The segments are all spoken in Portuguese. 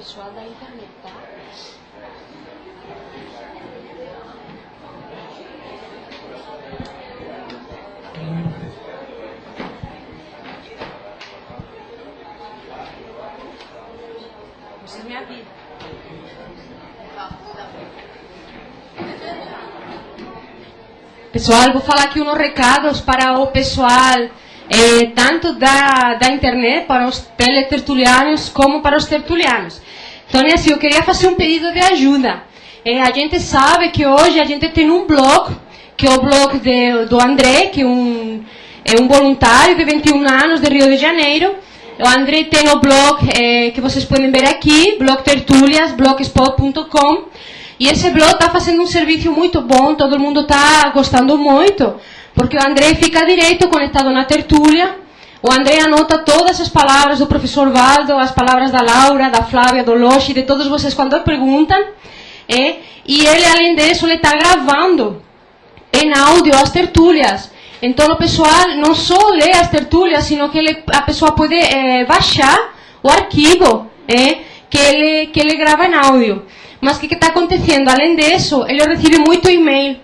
pessoal da internet, tá? Você me avisa. Pessoal, vou falar aqui uns recados para o pessoal, tanto da internet, para os teletertulianos, como para os tertulianos. Então, assim, eu queria fazer um pedido de ajuda. A gente sabe que hoje a gente tem um blog, que é o blog do André, que é um voluntário de 21 anos de Rio de Janeiro. O André tem o blog que vocês podem ver aqui, blog tertulias, blogspot.com. E esse blog está fazendo um serviço muito bom, todo mundo está gostando muito, porque o André fica direito conectado na tertúlia. O André anota todas as palavras do professor Valdo, as palavras da Laura, da Flávia, do Loshi, de todos vocês quando perguntam. E ele, além disso, ele está gravando em áudio as tertúlias. Então, o pessoal não só lê as tertúlias, sino que a pessoa pode baixar o arquivo que ele grava em áudio. Mas o que está acontecendo? Além disso, ele recebe muito e-mail.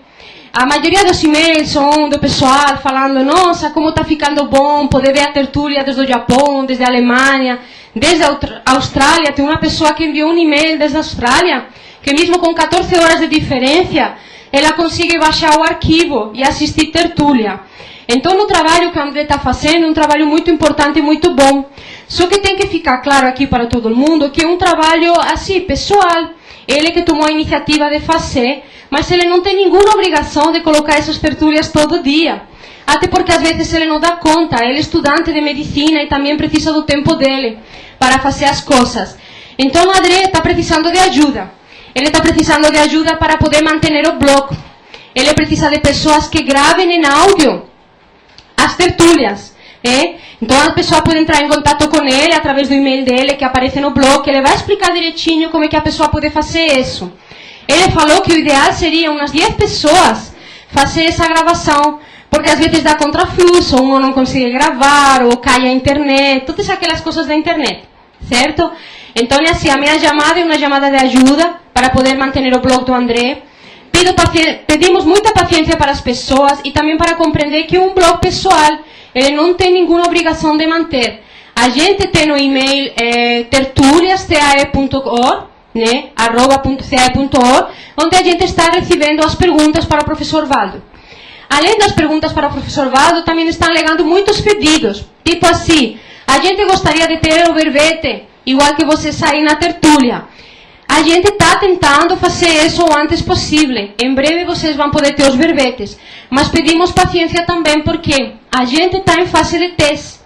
A maioria dos e-mails são do pessoal falando: nossa, como está ficando bom poder ver a tertúlia desde o Japão, desde a Alemanha, desde a Austrália. Tem uma pessoa que enviou um e-mail desde a Austrália, que mesmo com 14 horas de diferença, ela consegue baixar o arquivo e assistir tertúlia. Então, o trabalho que o André está fazendo é um trabalho muito importante e muito bom. Só que tem que ficar claro aqui para todo mundo que é um trabalho assim, pessoal. Ele que tomou a iniciativa de fazer, mas ele não tem nenhuma obrigação de colocar essas tertúlias todo dia. Até porque às vezes ele não dá conta, ele é estudante de medicina e também precisa do tempo dele para fazer as coisas. Então o André está precisando de ajuda. Ele está precisando de ajuda para poder manter o blog. Ele precisa de pessoas que gravem em áudio as tertúlias. Então a pessoa pode entrar em contato com ele através do e-mail dele que aparece no blog. Ele vai explicar direitinho como é que a pessoa pode fazer isso. Ele falou que o ideal seria umas 10 pessoas fazer essa gravação, porque às vezes dá contrafluxo, um não consegue gravar, ou cai a internet, todas aquelas coisas da internet, certo? Então, assim, a minha chamada é uma chamada de ajuda para poder manter o blog do André. Pedimos muita paciência para as pessoas e também para compreender que é um blog pessoal. Ele não tem nenhuma obrigação de manter. A gente tem no e-mail tertulias.cae.org, né, @cae.org, onde a gente está recebendo as perguntas para o professor Valdo. Além das perguntas para o professor Valdo, também estão chegando muitos pedidos. Tipo assim, a gente gostaria de ter o verbete, igual que você sair na tertúlia. A gente está tentando fazer isso o antes possível. Em breve vocês vão poder ter os verbetes. Mas pedimos paciência também, porque a gente está em fase de teste.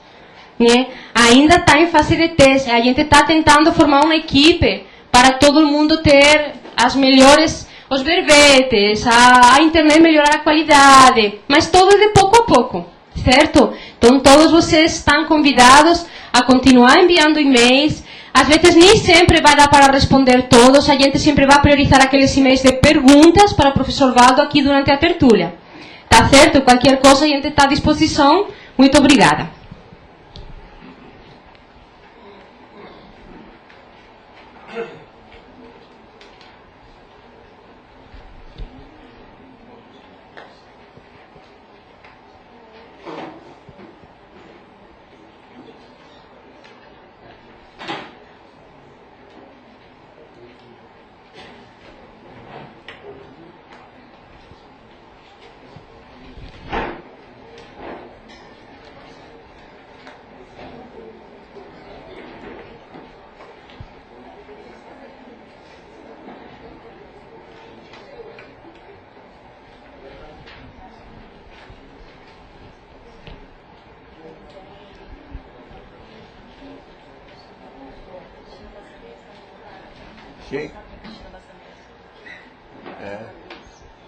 Né? Ainda está em fase de teste. A gente está tentando formar uma equipe para todo mundo ter os verbetes, a internet melhorar a qualidade. Mas tudo de pouco a pouco, certo? Então todos vocês estão convidados a continuar enviando e-mails. Às vezes nem sempre vai dar para responder todos, a gente sempre vai priorizar aqueles e-mails de perguntas para o professor Valdo aqui durante a tertúlia. Tá certo? Qualquer coisa a gente está à disposição. Muito obrigada. Quem?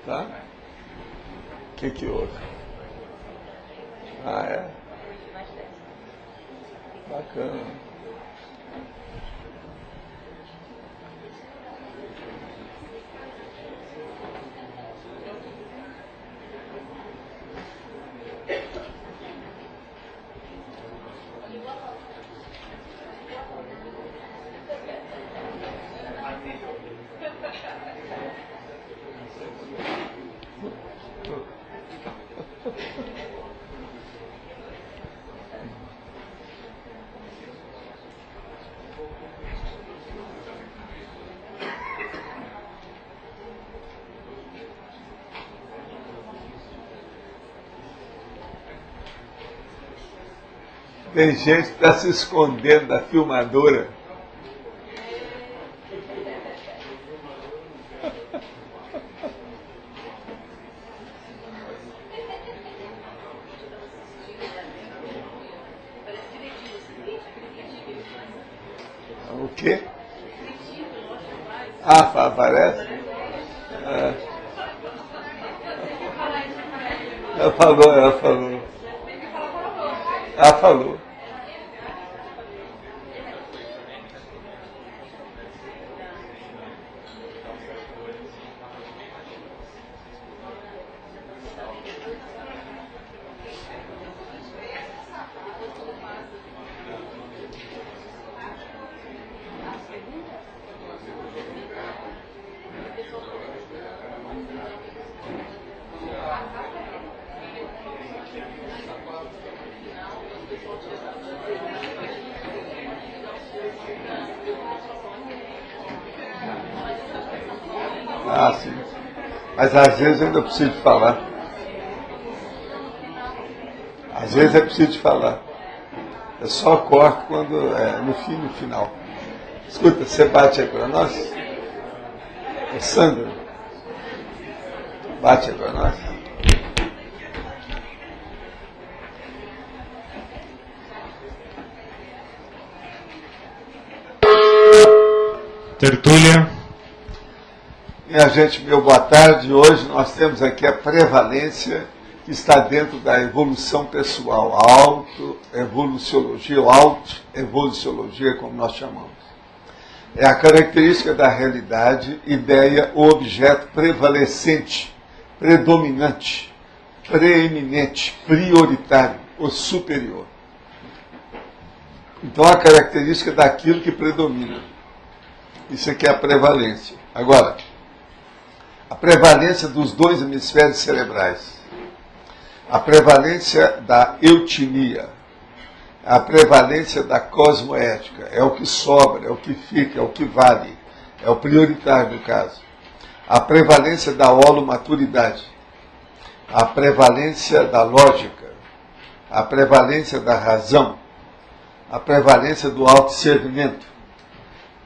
Tá? O que houve? Ah, é? Bacana. Tem gente que está se escondendo da filmadora. O quê? Ah, aparece? Ela falou. Ela falou. Ah, sim. Mas às vezes eu ainda preciso de falar. Às vezes é preciso de falar. Eu só corto quando é no final. Escuta, você bate aí para nós? É Sandra? Bate aí para nós? Tertúlia. Minha gente, meu boa tarde. Hoje nós temos aqui a prevalência que está dentro da evolução pessoal, a autoevoluciologia, ou autoevoluciologia, como nós chamamos. É a característica da realidade, ideia ou objeto prevalecente, predominante, preeminente, prioritário ou superior. Então, a característica daquilo que predomina. Isso aqui é a prevalência. Agora, a prevalência dos dois hemisférios cerebrais, a prevalência da eutimia, a prevalência da cosmoética, é o que sobra, é o que fica, é o que vale, é o prioritário no caso. A prevalência da holomaturidade, a prevalência da lógica, a prevalência da razão, a prevalência do autodiscernimento,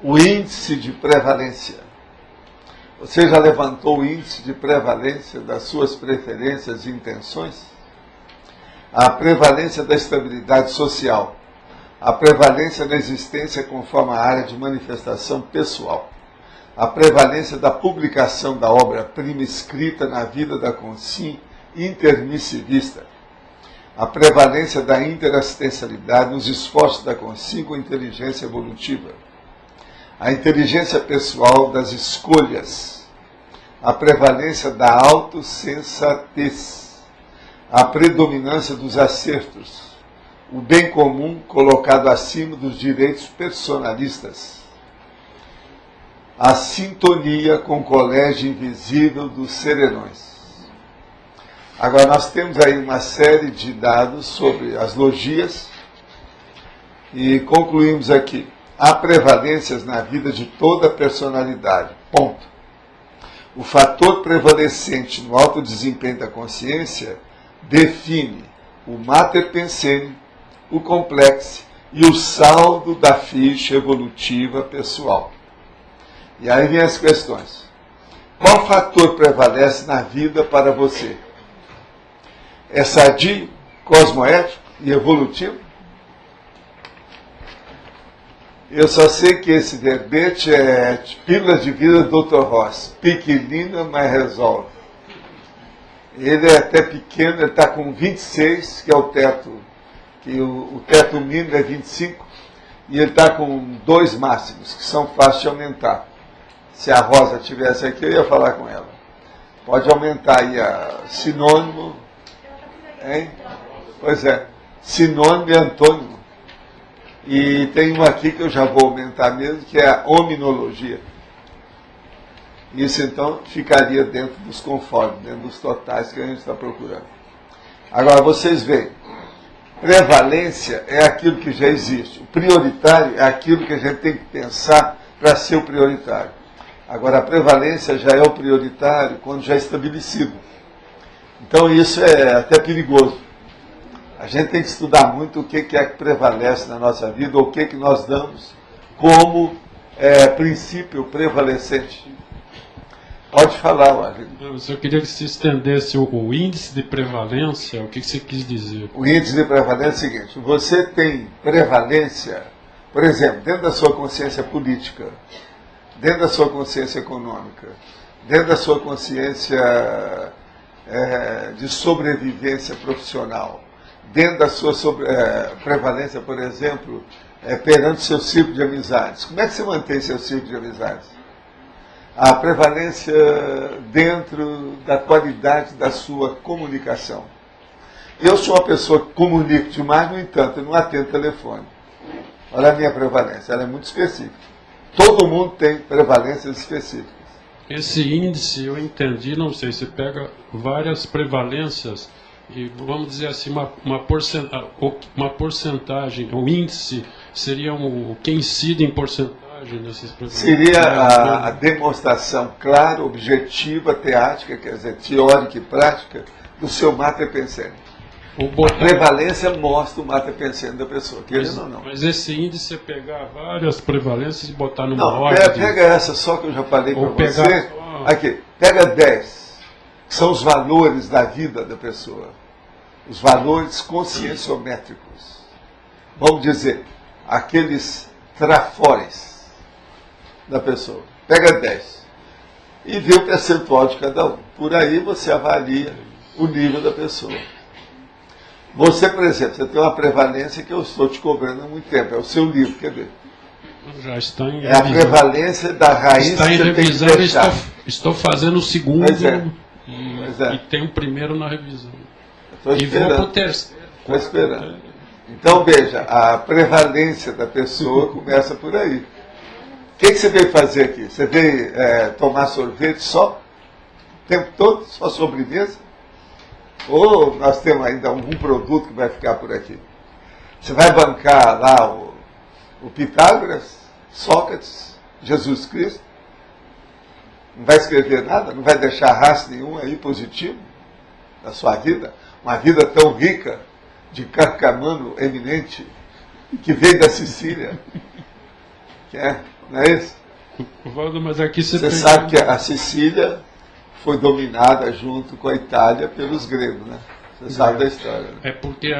o índice de prevalência. Você já levantou o índice de prevalência das suas preferências e intenções? A prevalência da estabilidade social, a prevalência da existência conforme a área de manifestação pessoal, a prevalência da publicação da obra-prima escrita na vida da consciência intermissivista, a prevalência da interassistencialidade nos esforços da consciência com inteligência evolutiva, a inteligência pessoal das escolhas, a prevalência da autossensatez, a predominância dos acertos, o bem comum colocado acima dos direitos personalistas, a sintonia com o colégio invisível dos serenões. Agora, nós temos aí uma série de dados sobre as logias e concluímos aqui. Há prevalências na vida de toda a personalidade. Ponto. O fator prevalecente no alto desempenho da consciência define o mater pensene, o complexo e o saldo da ficha evolutiva pessoal. E aí vem as questões. Qual fator prevalece na vida para você? É sadio, cosmoético e evolutivo? Eu só sei que esse verbete é Pílulas de Vida do Dr. Ross. Pequenina, mas resolve. Ele é até pequeno, ele está com 26, que é o teto, que o teto mínimo é 25, e ele está com 2 máximos, que são fáceis de aumentar. Se a Rosa estivesse aqui, eu ia falar com ela. Pode aumentar aí a sinônimo, hein? Pois é, sinônimo e antônimo. E tem uma aqui que eu já vou aumentar mesmo, que é a hominologia. Isso então ficaria dentro dos conformes, dentro dos totais que a gente está procurando. Agora vocês veem, prevalência é aquilo que já existe. O prioritário é aquilo que a gente tem que pensar para ser o prioritário. Agora a prevalência já é o prioritário quando já é estabelecido. Então isso é até perigoso. A gente tem que estudar muito o que é que prevalece na nossa vida, ou o que nós damos como princípio prevalecente. Pode falar, Wagner. Eu queria que você estendesse o índice de prevalência, o que você quis dizer? O índice de prevalência é o seguinte: você tem prevalência, por exemplo, dentro da sua consciência política, dentro da sua consciência econômica, dentro da sua consciência de sobrevivência profissional, dentro da sua prevalência, por exemplo, perante seu círculo de amizades. Como é que você mantém seu círculo de amizades? A prevalência dentro da qualidade da sua comunicação. Eu sou uma pessoa que comunico demais, no entanto, eu não atendo telefone. Olha a minha prevalência, ela é muito específica. Todo mundo tem prevalências específicas. Esse índice, eu entendi, não sei, você pega várias prevalências e, vamos dizer assim, uma porcentagem, o índice seria o que incide em porcentagem nesses prevalências? Seria a demonstração clara, objetiva, teática, quer dizer, teórica e prática, do seu matre pensene. A prevalência mostra o matre pensene da pessoa, querendo ou não. Mas esse índice é pegar várias prevalências e botar numa não, ordem? Pega essa só que eu já falei para você. Aqui, pega 10, que são os valores da vida da pessoa. Os valores conscienciométricos. Vamos dizer, aqueles trafores da pessoa. Pega 10 e vê o percentual de cada um. Por aí você avalia o nível da pessoa. Você, por exemplo, você tem uma prevalência que eu estou te cobrando há muito tempo. É o seu livro, quer ver? Já está em revisão. É a prevalência da raiz está em revisão, que você tem que estou fazendo o segundo e tem o primeiro na revisão. E vou para o terceiro. Estou esperando. Então, veja, a prevalência da pessoa começa por aí. O que você veio fazer aqui? Você veio tomar sorvete só? O tempo todo? Só sobremesa? Ou nós temos ainda algum produto que vai ficar por aqui? Você vai bancar lá o Pitágoras, Sócrates, Jesus Cristo? Não vai escrever nada? Não vai deixar rastro nenhum aí positivo na sua vida? Uma vida tão rica, de carcamano eminente, que veio da Sicília. Não é isso? Mas aqui você sabe que a Sicília foi dominada junto com a Itália pelos gregos, né? Você sabe da história. Né? É porque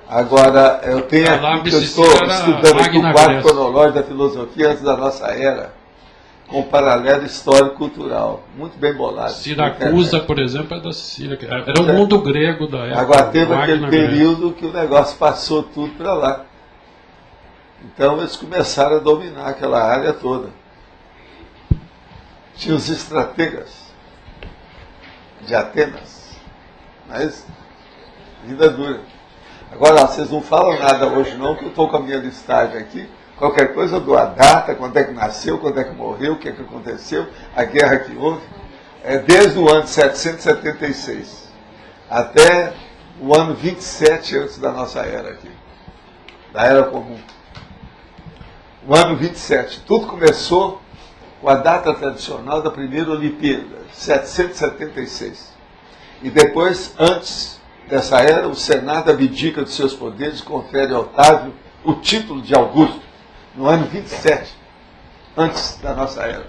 Agora, eu tenho aqui que eu estou estudando aqui o quadro cronológico da filosofia antes da nossa era, com paralelo histórico-cultural. Muito bem bolado. Siracusa, por exemplo, é da Sicília. Era o mundo grego da época. Agora teve aquele período que o negócio passou tudo para lá. Então eles começaram a dominar aquela área toda. Tinha os estrategas de Atenas. Mas, vida dura. Agora, vocês não falam nada hoje não, que eu estou com a minha listagem aqui. Qualquer coisa eu dou a data, quando é que nasceu, quando é que morreu, o que é que aconteceu, a guerra que houve. Desde o ano 776 até o ano 27 antes da nossa era aqui. Da era comum. O ano 27. Tudo começou com a data tradicional da primeira Olimpíada, 776. E depois, antes dessa era, o Senado abdica de seus poderes e confere a Otávio o título de Augusto, no ano 27, antes da nossa era.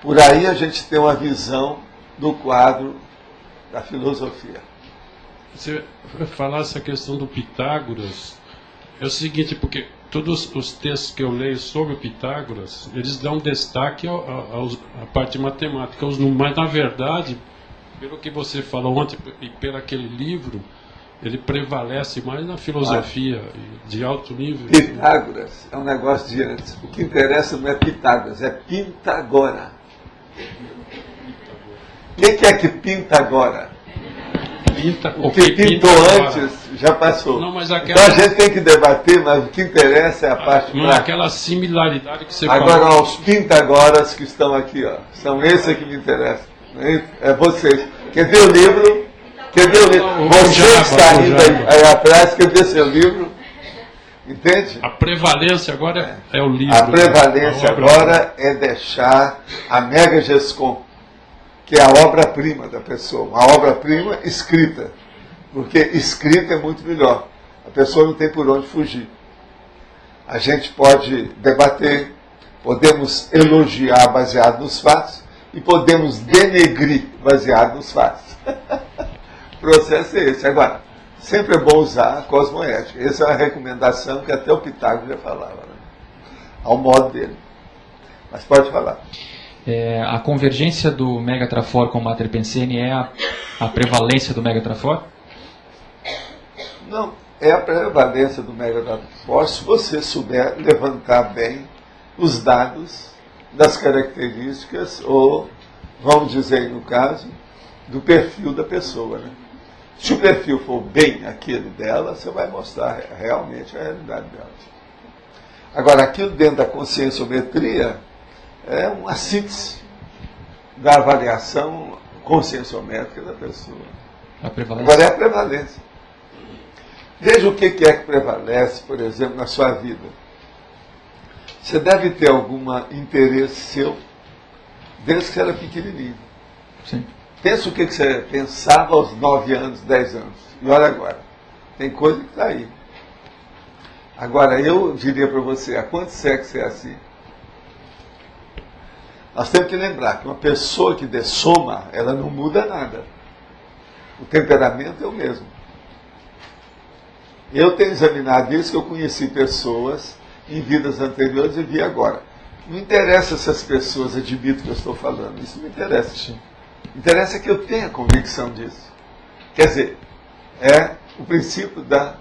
Por aí a gente tem uma visão do quadro da filosofia. Você vai falar essa questão do Pitágoras, é o seguinte, porque todos os textos que eu leio sobre o Pitágoras, eles dão destaque à parte matemática, mas na verdade, pelo que você falou ontem e pelo aquele livro, ele prevalece mais na filosofia de alto nível. Pitágoras é um negócio de antes. O que interessa não é Pitágoras, é Pintagora. O que é que pinta agora? O que pintou antes já passou. Não, mas então a gente tem que debater, mas o que interessa é a parte prática. Aquela similaridade que você agora, falou. Os Pintagoras que estão aqui, são esses que me interessam. É vocês. Quer ver o livro? Você que está indo aí atrás, quer ver seu livro? Entende? A prevalência agora é o livro. A prevalência agora é deixar a Mega Gescom, que é a obra-prima da pessoa. Uma obra-prima escrita. Porque escrita é muito melhor. A pessoa não tem por onde fugir. A gente pode debater, podemos elogiar baseado nos fatos e podemos denegrir baseado nos fatos. O processo é esse. Agora, sempre é bom usar a cosmoética. Essa é uma recomendação que até o Pitágoras já falava, né? Ao modo dele. Mas pode falar. A convergência do Megatrafor com o Mater Pensene é a prevalência do Megatrafor? Não, é a prevalência do Megatrafor se você souber levantar bem os dados das características, ou, vamos dizer no caso, do perfil da pessoa, né? Se o perfil for bem aquele dela, você vai mostrar realmente a realidade dela. Agora, aquilo dentro da conscienciometria é uma síntese da avaliação conscienciométrica da pessoa. Agora é a prevalência. Veja o que é que prevalece, por exemplo, na sua vida. Você deve ter algum interesse seu desde que era pequenininho. Sim. Pensa o que você pensava aos 9 anos, 10 anos. E olha agora. Tem coisa que está aí. Agora, eu diria para você, há quanto século você é assim? Nós temos que lembrar que uma pessoa que dessoma, ela não muda nada. O temperamento é o mesmo. Eu tenho examinado isso, que eu conheci pessoas em vidas anteriores e vi agora. Não interessa se as pessoas admitem o que eu estou falando, isso não interessa. Sim. Interessa que eu tenha convicção disso. Quer dizer, é o princípio da...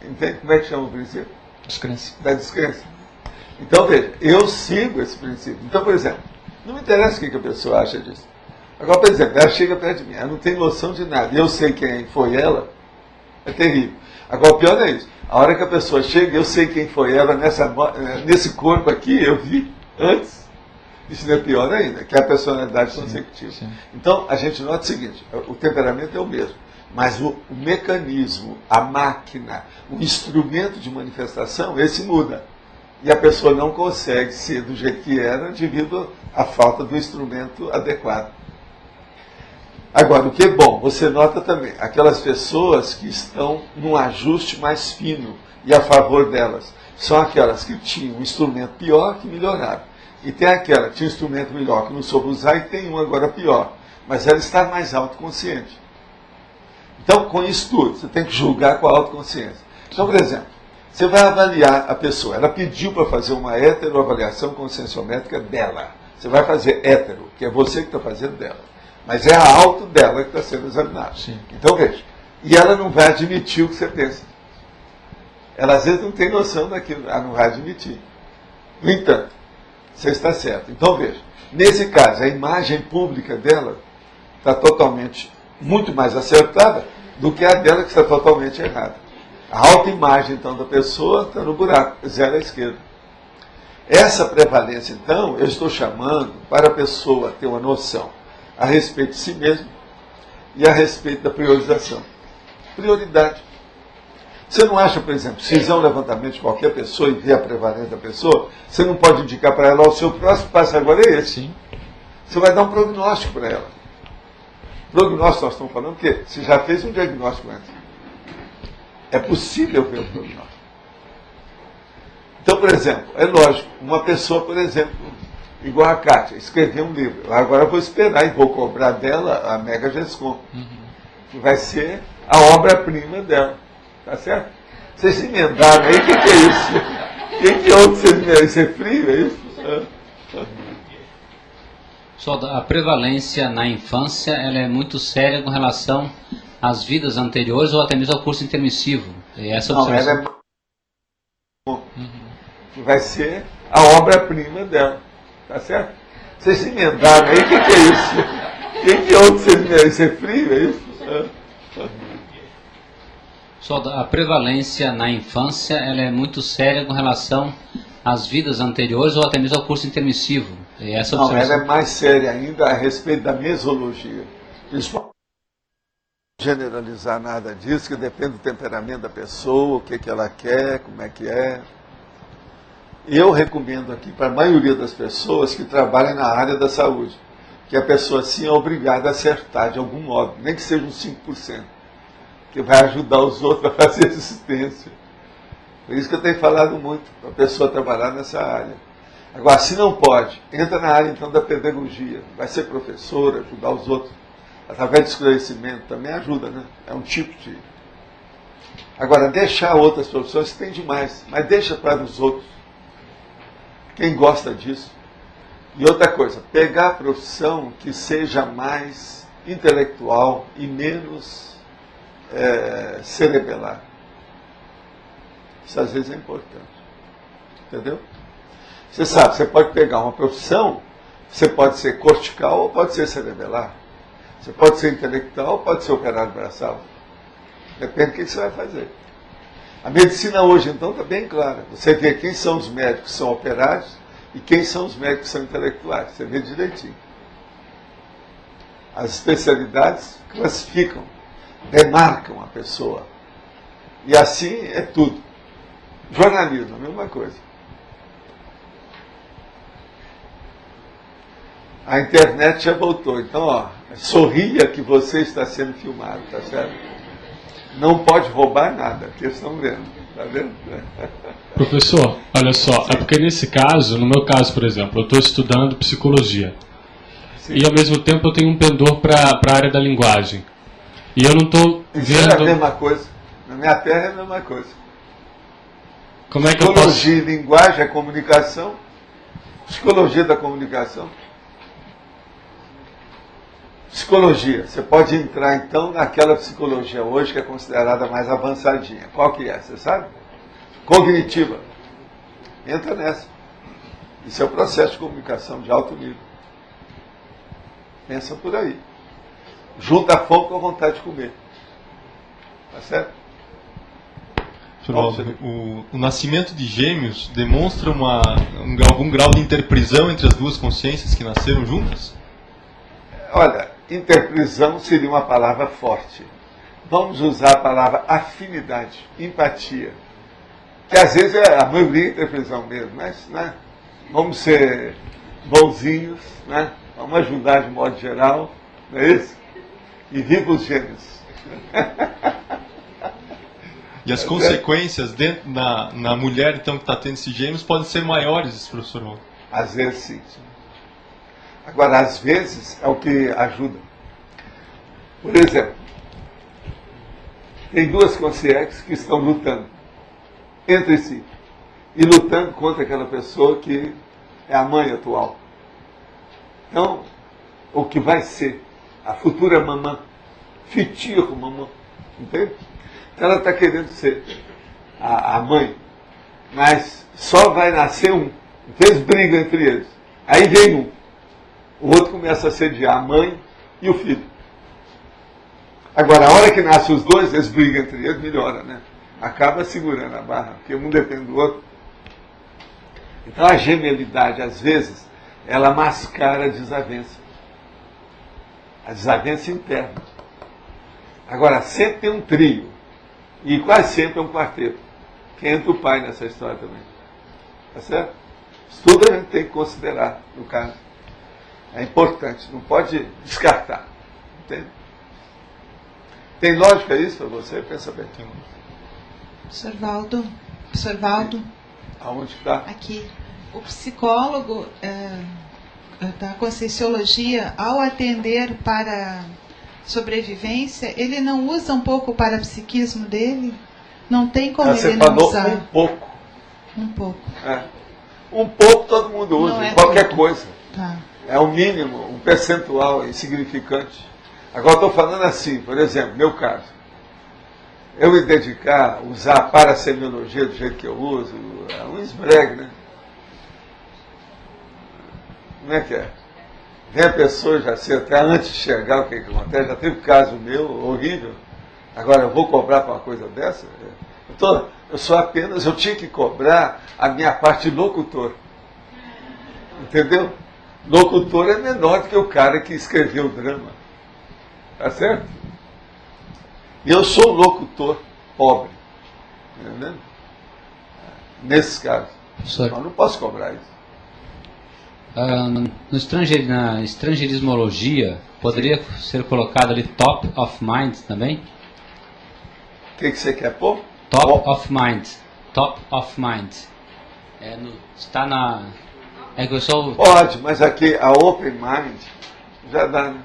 Entende como é que chama o princípio? Descrença. Da descrença. Então, veja, eu sigo esse princípio. Então, por exemplo, não me interessa o que a pessoa acha disso. Agora, por exemplo, ela chega perto de mim, ela não tem noção de nada, e eu sei quem foi ela, é terrível. Agora, o pior é isso. A hora que a pessoa chega, eu sei quem foi ela nesse corpo aqui, eu vi antes. Isso não é pior ainda, que é a personalidade consecutiva. Sim. Então, a gente nota o seguinte, o temperamento é o mesmo, mas o mecanismo, a máquina, o instrumento de manifestação, esse muda. E a pessoa não consegue ser do jeito que era devido à falta do instrumento adequado. Agora, o que é bom, você nota também, aquelas pessoas que estão num ajuste mais fino e a favor delas, são aquelas que tinham um instrumento pior que melhoraram. E tem aquela que tinha um instrumento melhor que não soube usar e tem um agora pior. Mas ela está mais autoconsciente. Então, com isso tudo, você tem que julgar com a autoconsciência. Então, por exemplo, você vai avaliar a pessoa. Ela pediu para fazer uma heteroavaliação conscienciométrica dela. Você vai fazer hétero, que é você que está fazendo dela. Mas é a auto dela que está sendo examinada. Sim. Então, veja. E ela não vai admitir o que você pensa. Ela, às vezes, não tem noção daquilo. Ela não vai admitir. No entanto, você está certo. Então, veja. Nesse caso, a imagem pública dela está totalmente, muito mais acertada do que a dela que está totalmente errada. A autoimagem, então, da pessoa está no buraco, zero à esquerda. Essa prevalência, então, eu estou chamando para a pessoa ter uma noção a respeito de si mesmo e a respeito da priorização. Prioridade. Você não acha, por exemplo, se fizer um levantamento de qualquer pessoa e ver a prevalência da pessoa, você não pode indicar para ela, o seu próximo passo agora é esse. Sim. Você vai dar um prognóstico para ela. Prognóstico, nós estamos falando que você já fez um diagnóstico antes. É possível ver o prognóstico. Então, por exemplo, é lógico, uma pessoa, por exemplo, igual a Kátia, escreveu um livro. Agora eu vou esperar e vou cobrar dela a Mega Gescom, que vai ser a obra-prima dela. Tá certo? Vocês se emendaram aí, o que é isso? Quem que é outro seminário? Isso é frio, é isso? Só a prevalência na infância ela é muito séria com relação às vidas anteriores ou até mesmo ao curso intermissivo. E essa observação... Ela é... vai ser a obra-prima dela. Tá certo? Vocês se emendaram aí, o que é isso? Quem que é outro seminário? Isso é frio, é isso? Só a prevalência na infância ela é muito séria com relação às vidas anteriores ou até mesmo ao curso intermissivo. E essa não, ela é mais séria ainda a respeito da mesologia. Eles não podem generalizar nada disso, que depende do temperamento da pessoa, o que ela quer, como é que é. Eu recomendo aqui para a maioria das pessoas que trabalham na área da saúde, que a pessoa sim é obrigada a acertar de algum modo, nem que seja uns 5%. que vai ajudar os outros a fazer assistência. Por isso que eu tenho falado muito para a pessoa trabalhar nessa área. Agora, se não pode, entra na área então da pedagogia. Vai ser professor, ajudar os outros. Através do esclarecimento também ajuda, né? É um tipo de... Agora, deixar outras profissões tem demais, mas deixa para os outros. Quem gosta disso. E outra coisa, pegar a profissão que seja mais intelectual e menos cerebelar. Isso às vezes é importante. Entendeu? Você sabe, você pode pegar uma profissão, você pode ser cortical ou pode ser cerebelar. Você pode ser intelectual ou pode ser operário braçal. Depende do que você vai fazer. A medicina hoje, então, está bem clara. Você vê quem são os médicos que são operários e quem são os médicos que são intelectuais. Você vê direitinho. As especialidades classificam, demarcam a pessoa. E assim é tudo. Jornalismo, a mesma coisa. A internet já voltou. Então, ó, sorria que você está sendo filmado, tá certo? Não pode roubar nada, porque eles estão vendo. Tá vendo? Professor, olha só, é porque nesse caso, no meu caso, por exemplo, eu estou estudando psicologia. Sim. E ao mesmo tempo eu tenho um pendor para a área da linguagem. E eu não estou vendo... É a mesma coisa. Na minha terra é a mesma coisa. Como é que eu posso... Psicologia e linguagem é comunicação. Psicologia da comunicação. Psicologia. Você pode entrar, então, naquela psicologia hoje que é considerada mais avançadinha. Qual que é? Você sabe? Cognitiva. Entra nessa. Isso é um processo de comunicação de alto nível. Pensa por aí. Junta a fome com a vontade de comer. Tá certo? O nascimento de gêmeos demonstra algum grau de interprisão entre as duas consciências que nasceram juntas? Olha, interprisão seria uma palavra forte. Vamos usar a palavra afinidade, empatia. Que às vezes é a maioria interprisão mesmo, mas né, vamos ser bonzinhos, né, vamos ajudar de modo geral, não é isso? E viva os gêmeos. E as consequências dentro na mulher então que está tendo esses gêmeos podem ser maiores, professor Walter? Às vezes sim. Agora, às vezes é o que ajuda. Por exemplo, tem duas consciências que estão lutando entre si e lutando contra aquela pessoa que é a mãe atual. Então, o que vai ser a futura mamã, futuro mamã, entende? Ela está querendo ser a mãe, mas só vai nascer um. Então eles brigam entre eles. Aí vem um. O outro começa a sediar a mãe e o filho. Agora, a hora que nascem os dois, eles brigam entre eles, melhora, né? Acaba segurando a barra, porque um depende do outro. Então a gemelidade, às vezes, ela mascara a desavença. A desavença interna. Agora, sempre tem um trio. E quase sempre é um quarteto. Que entra o pai nessa história também. Tá certo? Isso tudo a gente tem que considerar, no caso. É importante, não pode descartar. Entende? Tem lógica isso para você? Pensa bem. Professor Valdo. Aonde está? Aqui. O psicólogo da Conscienciologia, ao atender para sobrevivência, ele não usa um pouco o parapsiquismo dele? Não tem como ele não usar? Um pouco. Um pouco. Um pouco todo mundo usa, em qualquer coisa. Tá. É o mínimo, um percentual insignificante. Agora estou falando assim, por exemplo, meu caso. Eu me dedicar a usar a parasemiologia do jeito que eu uso, é um esbregue, né? Como é que é? Vem a pessoa, já sei até antes de chegar o que acontece, já teve caso meu, horrível. Agora eu vou cobrar para uma coisa dessa? Eu tinha que cobrar a minha parte de locutor. Entendeu? Locutor é menor do que o cara que escreveu o drama. Tá certo? E eu sou um locutor pobre. Entendeu? Nesses casos. Mas não posso cobrar isso. Na estrangeirismologia, poderia ser colocado ali top of mind também? que você quer pôr? Top of mind. Top of mind. Está na... É que eu sou... Pode, mas aqui a open mind já dá, né?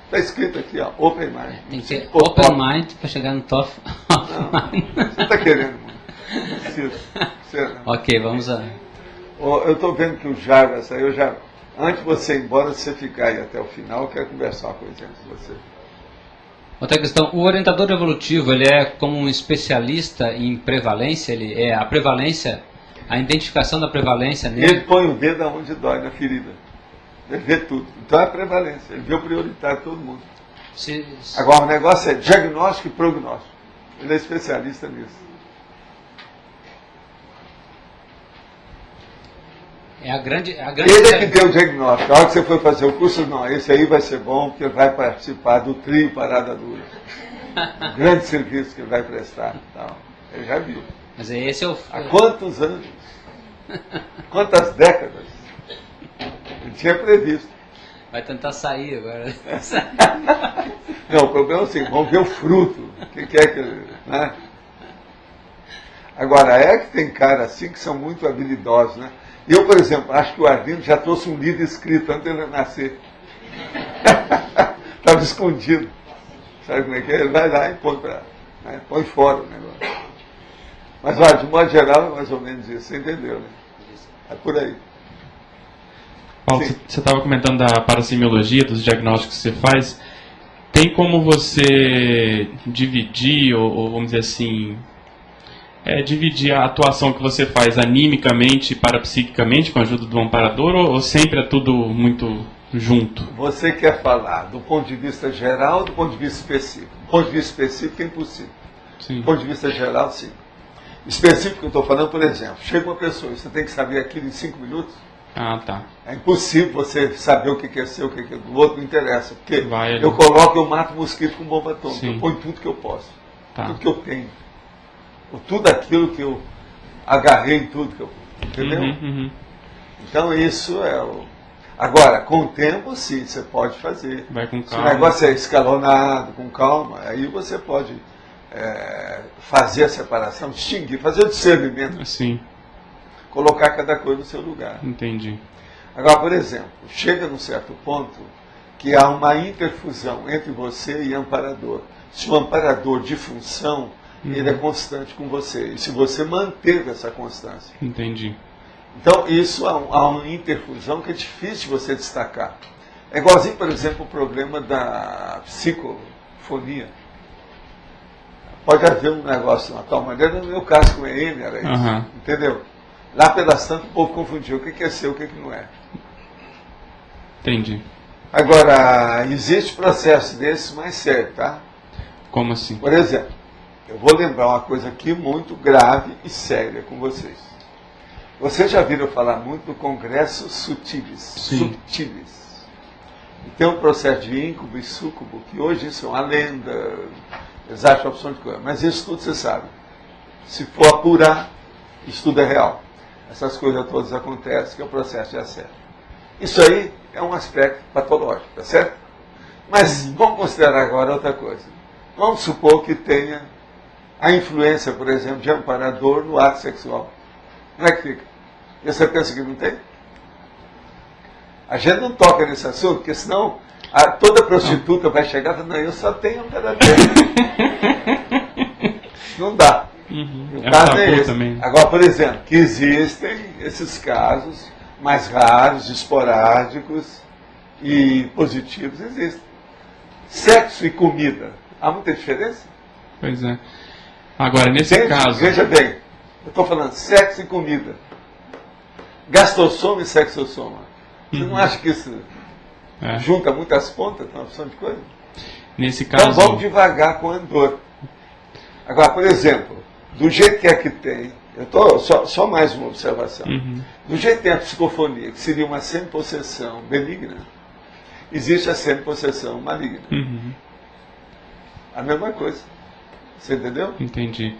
Está escrito aqui, ó, open mind. Tem que ser Pô, open top. mind para chegar no top of mind. Você está querendo, mano. Não precisa. Você, Ok, vamos a... eu estou vendo que o Jarvis aí, antes de você ir embora, se você ficar aí até o final, eu quero conversar uma coisinha com você. Outra questão, o orientador evolutivo, ele é como um especialista em prevalência, ele é a prevalência, a identificação da prevalência Ele nele. põe o dedo onde dói, na ferida. Ele vê tudo. Então é prevalência, ele vê o prioritário de todo mundo. Agora o negócio é diagnóstico e prognóstico. Ele é especialista nisso. É a grande... Ele é que deu o diagnóstico. A hora que você foi fazer o curso, não, esse aí vai ser bom, porque vai participar do trio Parada Dura. O grande serviço que ele vai prestar. Então, ele já viu. Mas esse é o... Há quantos anos? Quantas décadas? Ele tinha previsto. Vai tentar sair agora. Não, o problema é assim, vamos ver o fruto. O que é que ele... Né? Agora, é que tem cara assim que são muito habilidosos, né? Eu, por exemplo, acho que o Arlindo já trouxe um livro escrito antes dele nascer. Estava escondido. Sabe como é que é? Ele vai lá e põe fora o negócio. Mas, olha, de modo geral, é mais ou menos isso. Você entendeu, né? É por aí. Paulo, Sim. você estava comentando da parasemiologia, dos diagnósticos que você faz. Tem como você dividir, ou vamos dizer assim... dividir a atuação que você faz animicamente e parapsiquicamente com a ajuda do amparador, ou sempre é tudo muito junto? Você quer falar do ponto de vista geral ou do ponto de vista específico? Do ponto de vista específico é impossível. Sim. Do ponto de vista geral, sim. Específico, eu estou falando, por exemplo, chega uma pessoa, você tem que saber aquilo em 5 minutos. Ah, tá. É impossível você saber o que é seu, o que é do outro, não interessa. Porque Vai ali. eu coloco, eu mato mosquito com bomba atômica. Sim. Eu ponho tudo que eu posso. Tá. Tudo que eu tenho. Tudo aquilo que eu agarrei, tudo que eu... Entendeu? Uhum. Então isso é o... Agora, com o tempo, sim, você pode fazer. Vai com Se o calma. negócio é escalonado, com calma, aí você pode fazer a separação, distinguir, fazer o discernimento, Sim, colocar cada coisa no seu lugar. entendi. Agora, por exemplo, chega num certo ponto que há uma interfusão entre você e o amparador. Se o amparador de função, ele é constante com você. E se você manteve essa constância. Entendi. Então, isso há uma interfusão que é difícil você destacar. É igualzinho, por exemplo, o problema da psicofonia. Pode haver um negócio de uma tal maneira, no meu caso com a EM era isso. Entendeu? Lá pelas tantas o povo confundiu o que é seu, o que não é. Entendi. Agora, existe processo desse mais sério, tá? Como assim? Por exemplo, eu vou lembrar uma coisa aqui muito grave e séria com vocês. Vocês já viram falar muito do Congresso Subtilis. Sim. Subtilis. E tem um processo de íncubo e súcubo, que hoje isso é uma lenda, eles acham opção de coisa. Mas isso tudo você sabe. Se for apurar, isso tudo é real. Essas coisas todas acontecem, que é o processo de assédio. Isso aí é um aspecto patológico, tá certo? Mas vamos considerar agora outra coisa. Vamos supor que tenha a influência, por exemplo, de amparador no ato sexual. Como é que fica? E você pensa que não tem? A gente não toca nesse assunto, porque senão toda prostituta vai chegar e falar, não, eu só tenho amparador. Não dá. O caso é esse. Também. Agora, por exemplo, que existem esses casos mais raros, esporádicos e positivos, existem. Sexo e comida, há muita diferença? Pois é. Agora, nesse caso... Veja bem, eu estou falando sexo e comida. Gastossoma e sexossoma. Você não acha que isso junta muitas pontas, uma opção de coisa? Nesse caso... Então vamos devagar com o andor. Agora, por exemplo, do jeito que é que tem, eu estou só mais uma observação. Do jeito que tem a psicofonia, que seria uma semi-possessão benigna, existe a semi-possessão maligna. A mesma coisa. Você entendeu? Entendi.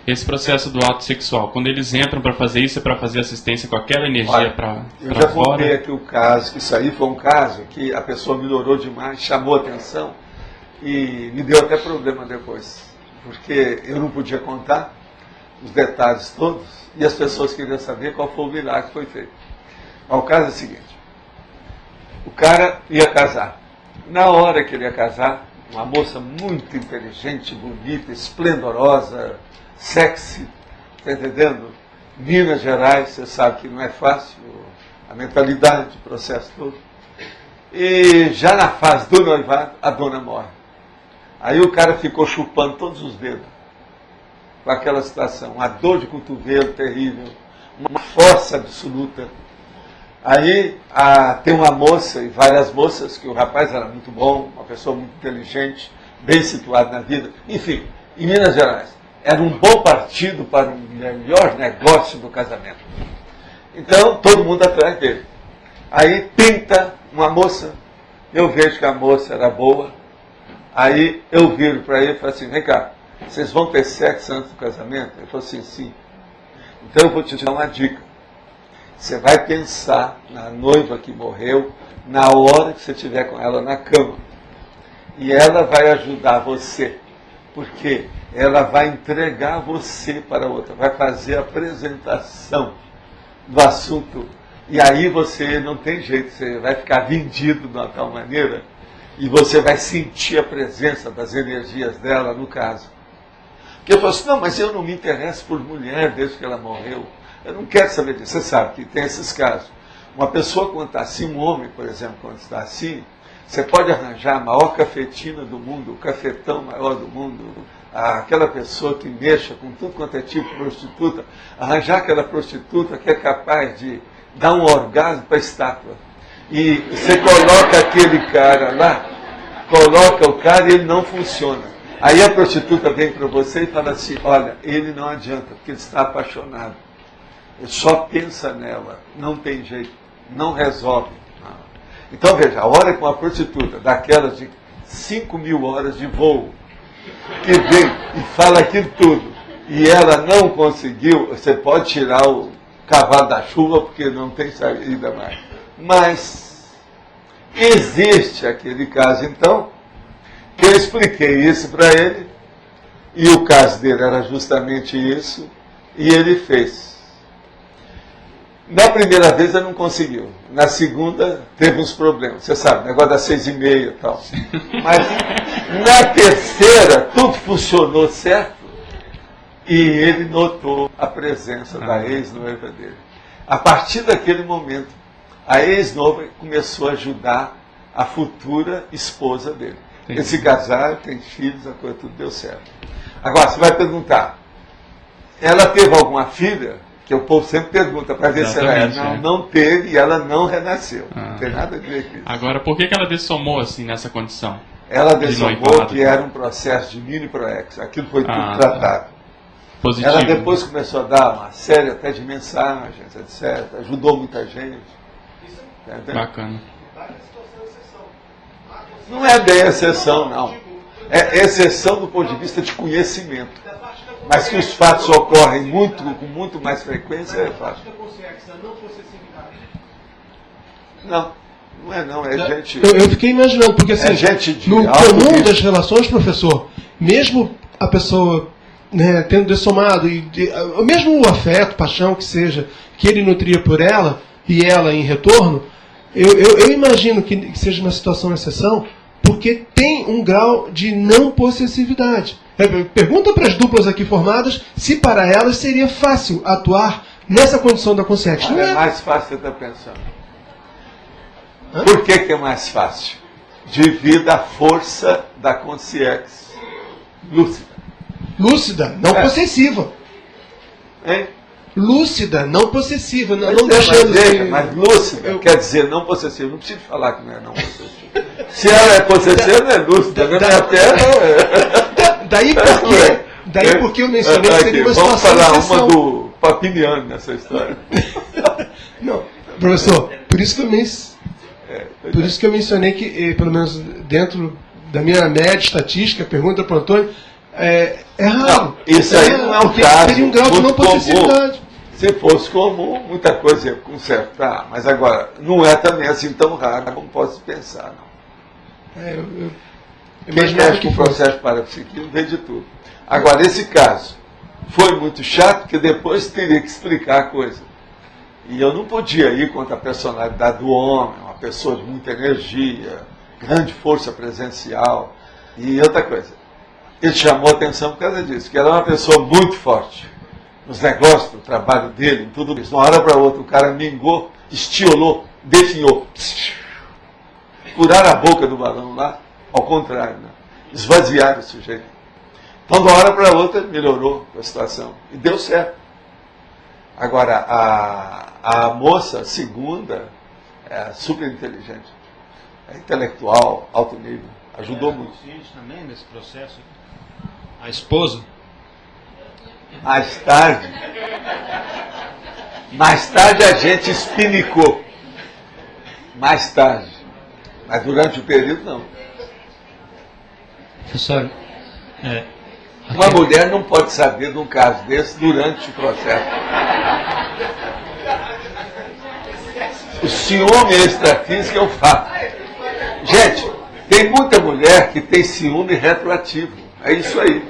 Esse processo do ato sexual, quando eles entram para fazer isso, é para fazer assistência com aquela energia para fora? Eu já contei aqui o caso, que isso aí foi um caso que a pessoa melhorou demais, chamou a atenção e me deu até problema depois. porque eu não podia contar os detalhes todos, e as pessoas queriam saber qual foi o milagre que foi feito. Mas o caso é o seguinte, o cara ia casar. Na hora que ele ia casar, uma moça muito inteligente, bonita, esplendorosa, sexy, está entendendo? Minas Gerais, você sabe que não é fácil, a mentalidade, o processo todo. E já na fase do noivado, a dona morre. Aí o cara ficou chupando todos os dedos, com aquela situação, uma dor de cotovelo terrível, uma força absoluta. Aí tem uma moça e várias moças, que o rapaz era muito bom, uma pessoa muito inteligente, bem situado na vida. Enfim, em Minas Gerais, era um bom partido para o melhor negócio do casamento. Então, todo mundo atrás dele. Aí pinta uma moça, eu vejo que a moça era boa, aí eu viro para ele e falo assim, vem cá, vocês vão ter sexo antes do casamento? Ele falou assim, sim. Então eu vou te dar uma dica. Você vai pensar na noiva que morreu na hora que você estiver com ela na cama. E ela vai ajudar você, porque ela vai entregar você para outra, vai fazer a apresentação do assunto. E aí você não tem jeito, você vai ficar vendido de uma tal maneira e você vai sentir a presença das energias dela no caso. Porque eu falo assim, não, mas eu não me interesso por mulher desde que ela morreu. Eu não quero saber disso. Você sabe que tem esses casos. Uma pessoa quando está assim, um homem, por exemplo, quando está assim, você pode arranjar a maior cafetina do mundo, o cafetão maior do mundo, aquela pessoa que mexa com tudo quanto é tipo de prostituta, arranjar aquela prostituta que é capaz de dar um orgasmo para a estátua. E você coloca aquele cara lá, coloca o cara e ele não funciona. Aí a prostituta vem para você e fala assim, olha, ele não adianta, porque ele está apaixonado. Ele só pensa nela, não tem jeito, não resolve. Então veja, a hora que uma prostituta daquelas de 5.000 horas de voo, que vem e fala aquilo tudo, e ela não conseguiu, você pode tirar o cavalo da chuva, porque não tem saída mais. Mas existe aquele caso, então, que eu expliquei isso para ele, e o caso dele era justamente isso, e ele fez. Na primeira vez ele não conseguiu. Na segunda teve uns problemas. Você sabe, negócio das 6h30 e tal. Mas na terceira tudo funcionou certo e ele notou a presença da ex-noiva dele. A partir daquele momento, a ex-noiva começou a ajudar a futura esposa dele. Eles se casaram, têm filhos, a coisa tudo deu certo. Agora, você vai perguntar, ela teve alguma filha? Que o povo sempre pergunta para ver se ela é. Não teve e ela não renasceu. Não tem nada a ver com isso. Agora, por que ela dessomou assim nessa condição? Ela dessomou que era um processo de mini-proex. Aquilo foi tudo tratado. Positivo. Ela depois começou a dar uma série até de mensagens, etc. Ajudou muita gente. Bacana. Não é bem exceção, não. É exceção do ponto de vista de conhecimento. Mas que os fatos ocorrem com muito mais frequência, é fato. Não, não é não, é gente... Eu fiquei imaginando, porque assim, no comum das relações, professor, mesmo a pessoa, né, tendo dessomado, mesmo o afeto, paixão que seja, que ele nutria por ela, e ela em retorno, eu imagino que seja uma situação exceção, porque tem um grau de não possessividade. Pergunta para as duplas aqui formadas se para elas seria fácil atuar nessa condição da consciência. É mais fácil, você está pensando. Por que é mais fácil? Devido à força da consciência lúcida. Lúcida, não possessiva. Hein? Lúcida, não possessiva. Não mas lúcida quer dizer não possessiva. Não preciso falar que não é não possessiva. Se ela é possessiva, não é lúcida. Não é até, não é. Daí porque eu mencionei que seria uma vamos situação falar de exceção. uma do Papiniano nessa história. Não, professor, por isso que eu mencionei que, pelo menos dentro da minha média estatística, pergunta para o Antônio, é raro. Não, isso aí não é um caso. Seria um grau de não possessividade. Se fosse comum, muita coisa ia consertar. Mas agora, não é também assim tão raro como posso pensar, não. Quem mexe com o processo parapsíquico vê de tudo. Agora, esse caso foi muito chato, porque depois teria que explicar a coisa. E eu não podia ir contra a personalidade do homem, uma pessoa de muita energia, grande força presencial. E outra coisa, ele chamou a atenção por causa disso, que era uma pessoa muito forte nos negócios, no trabalho dele, em tudo isso. De uma hora para outra, o cara mingou, estiolou, definhou. Furaram a boca do balão lá, ao contrário, né? Esvaziaram o sujeito. Então, de uma hora para outra, melhorou a situação. E deu certo. Agora, a moça, a segunda, é super inteligente. É intelectual, alto nível. Ajudou muito. Também nesse processo. A esposa? Mais tarde a gente espinicou. Mais tarde. Mas durante o período, não. Professor, uma mulher não pode saber de um caso desse durante o processo. O ciúme extrafísico é um fato. Gente, tem muita mulher que tem ciúme retroativo. É isso aí.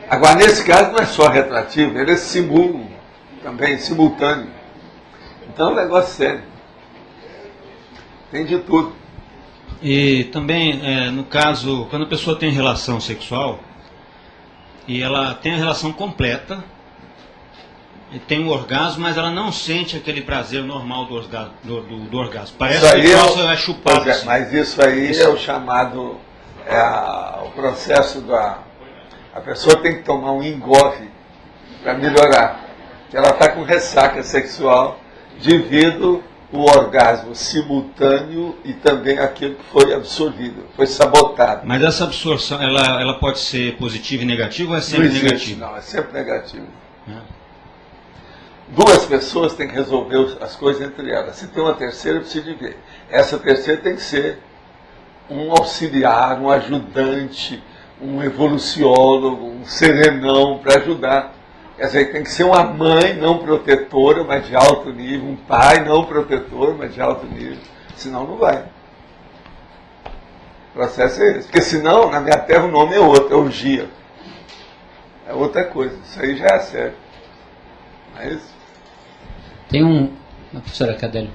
Agora, nesse caso, não é só retroativo, ele é simultâneo. Então é um negócio sério. Tem de tudo. E também, no caso, quando a pessoa tem relação sexual, e ela tem a relação completa, e tem um orgasmo, mas ela não sente aquele prazer normal do orgasmo. Parece que o troço é chupado. Pois é, mas isso aí é o chamado, o processo da... A pessoa tem que tomar um engove para melhorar. Ela está com ressaca sexual devido ao orgasmo simultâneo e também aquilo que foi absorvido, foi sabotado. Mas essa absorção, ela pode ser positiva e negativa ou é sempre negativa? Não, é sempre negativo. Duas pessoas têm que resolver as coisas entre elas. Se tem uma terceira, precisa de ver. Essa terceira tem que ser um auxiliar, um ajudante, um evoluciólogo, um serenão para ajudar. Quer dizer, tem que ser uma mãe não protetora, mas de alto nível, um pai não protetor, mas de alto nível. Senão não vai. O processo é esse. Porque senão, na minha terra, o nome é outro, é orgia. É outra coisa. Isso aí já é sério. Mas... Tem professora Cadélio,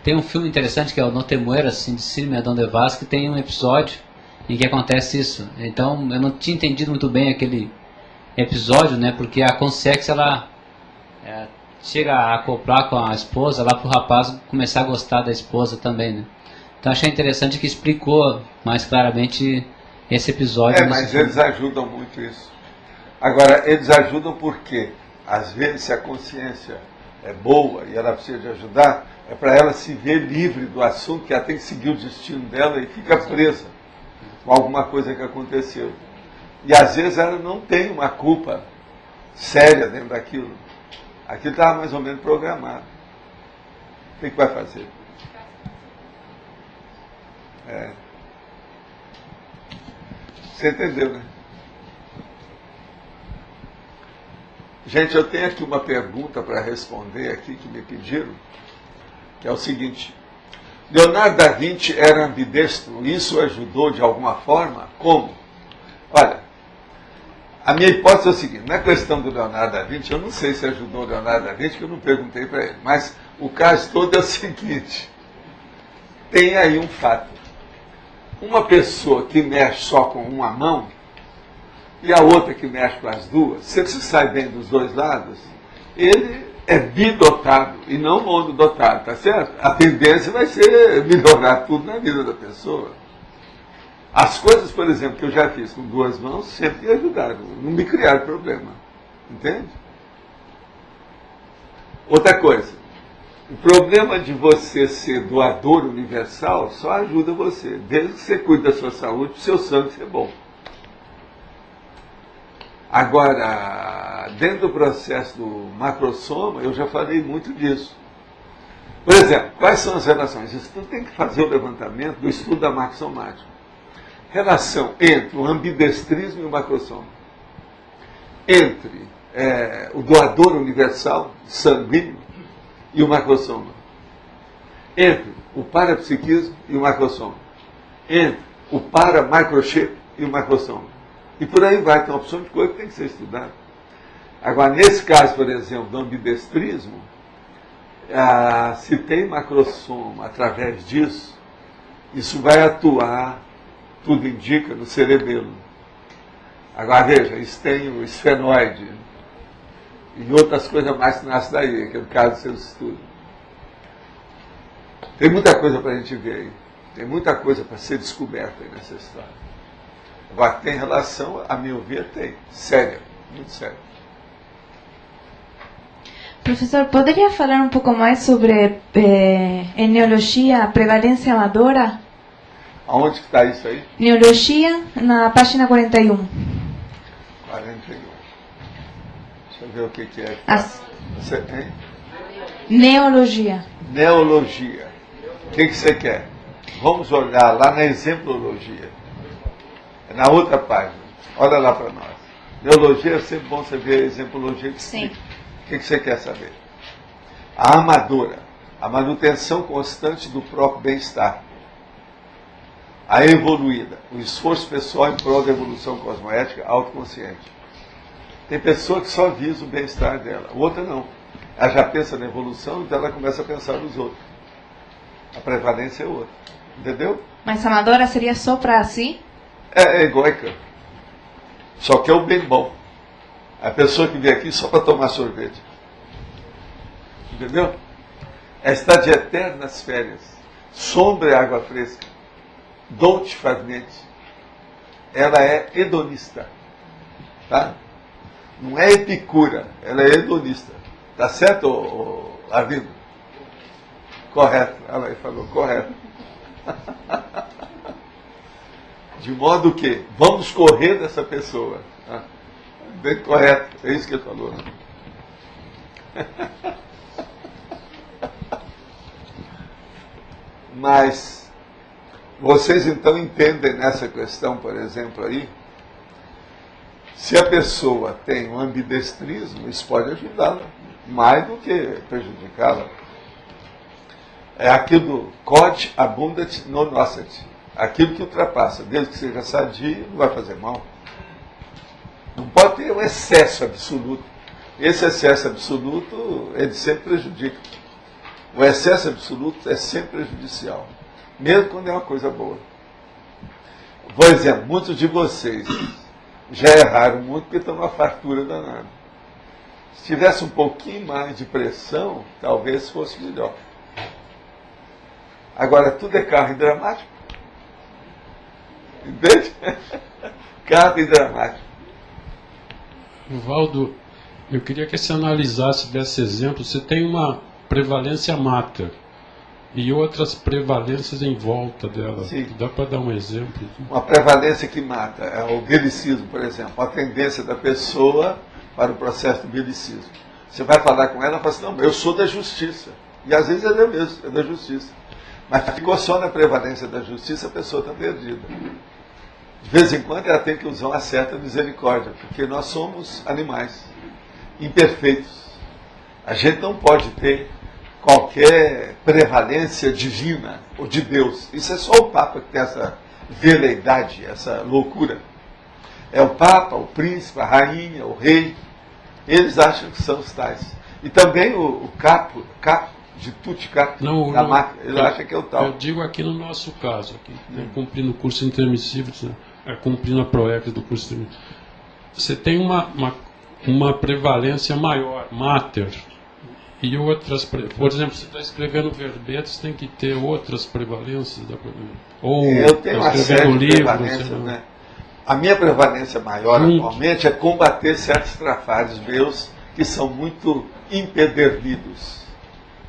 tem um filme interessante que é o No Te Mueras, assim, de Cine Adão de Vaz, que tem um episódio em que acontece isso. Então, eu não tinha entendido muito bem aquele episódio, né? Porque a consex, ela chega a acoplar com a esposa lá para o rapaz começar a gostar da esposa também, né? Então, achei interessante que explicou mais claramente esse episódio. Mas eles ajudam muito isso. Agora, eles ajudam porque, às vezes, se a consciência é boa e ela precisa de ajudar, é para ela se ver livre do assunto, que ela tem que seguir o destino dela e fica presa com alguma coisa que aconteceu. E às vezes ela não tem uma culpa séria dentro daquilo. Aquilo estava mais ou menos programado. O que vai fazer? Você entendeu, né? Gente, eu tenho aqui uma pergunta para responder aqui que me pediram, que é o seguinte: Leonardo da Vinci era ambidestro, isso ajudou de alguma forma? Como? Olha, a minha hipótese é o seguinte: na questão do Leonardo da Vinci, eu não sei se ajudou o Leonardo da Vinci, que eu não perguntei para ele, mas o caso todo é o seguinte: tem aí um fato. Uma pessoa que mexe só com uma mão e a outra que mexe com as duas, se ele se sai bem dos dois lados, ele é bidotado e não monodotado, tá certo? A tendência vai ser melhorar tudo na vida da pessoa. As coisas, por exemplo, que eu já fiz com duas mãos, sempre me ajudaram, não me criaram problema. Entende? Outra coisa, o problema de você ser doador universal só ajuda você, desde que você cuide da sua saúde, para o seu sangue ser bom. Agora, dentro do processo do macrosoma, eu já falei muito disso. Por exemplo, quais são as relações? Isso tudo tem que fazer o levantamento do estudo da macrosomática. Relação entre o ambidestrismo e o macrosoma. Entre o doador universal, sanguíneo, e o macrosoma. Entre o parapsiquismo e o macrosoma. Entre o paramicrochip e o macrosoma. E por aí vai, tem uma opção de coisa que tem que ser estudada. Agora, nesse caso, por exemplo, do ambidestrismo, se tem macrosoma através disso, isso vai atuar, tudo indica, no cerebelo. Agora, veja, isso tem o esfenoide e outras coisas mais que nascem daí, que é o caso dos seus estudos. Tem muita coisa para a gente ver aí. Tem muita coisa para ser descoberta aí nessa história. Agora, tem relação, a meu ver, tem. Séria, muito séria. Professor, poderia falar um pouco mais sobre em neurologia, prevalência amadora? Aonde que está isso aí? Neurologia, na página 41. 41. Deixa eu ver o que é. Você tem? Neurologia. Neurologia. O que você quer? Vamos olhar lá na exemplologia. É na outra página. Olha lá para nós. Neurologia é sempre bom você ver a exemplologia que Sim. O que você quer saber? A amadora. A manutenção constante do próprio bem-estar. A evoluída. O esforço pessoal em prol da evolução cosmoética autoconsciente. Tem pessoa que só visa o bem-estar dela. Outra não. Ela já pensa na evolução, então ela começa a pensar nos outros. A prevalência é outra. Entendeu? Mas amadora seria só para si? É egóica. Só que é o bem bom. A pessoa que vem aqui só para tomar sorvete. Entendeu? É estar de eternas férias. Sombra e água fresca. Dolce far niente. Ela é hedonista. Tá? Não é epicura, ela é hedonista. Tá certo, Arlindo? Correto. Ela aí falou, correto. De modo que vamos correr dessa pessoa. Tá? Bem correto, é isso que ele falou. Né? Mas vocês então entendem nessa questão, por exemplo, aí, se a pessoa tem um ambidestrismo, isso pode ajudá-la, mais do que prejudicá-la. É aquilo do quod abundat non nocet, aquilo que ultrapassa, desde que seja sadio, não vai fazer mal. Não pode ter um excesso absoluto. Esse excesso absoluto, ele sempre prejudica. O excesso absoluto é sempre prejudicial, mesmo quando é uma coisa boa. Por exemplo, muitos de vocês já erraram muito porque estão numa fartura danada. Se tivesse um pouquinho mais de pressão, talvez fosse melhor. Agora, tudo é carro dramático. Entende? Carro e dramático. Valdo, eu queria que você analisasse desse exemplo. Você tem uma prevalência mater e outras prevalências em volta dela. Sim. Dá para dar um exemplo? Uma prevalência que mata é o belicismo, por exemplo. A tendência da pessoa para o processo do belicismo. Você vai falar com ela e fala assim, não, eu sou da justiça. E às vezes ela é mesmo, é da justiça. Mas ficou só na prevalência da justiça, a pessoa está perdida. De vez em quando ela tem que usar uma certa misericórdia, porque nós somos animais imperfeitos. A gente não pode ter qualquer prevalência divina ou de Deus. Isso é só o Papa que tem essa veleidade, essa loucura. É o Papa, o príncipe, a rainha, o rei. Eles acham que são os tais. E também o capo de tutti capo da máquina, ele acha que é o tal. Eu digo aqui no nosso caso, aqui, né, cumprindo o curso intermissivo, né, cumprindo a PROEC do curso intermissivo. Você tem uma prevalência maior, mater, e outras, por exemplo, você está escrevendo verbetes, tem que ter outras prevalências da prevalência. Ou eu tenho uma série de livro, prevalências, né? A minha prevalência maior atualmente é combater certos trafalhos meus que são muito empedernidos,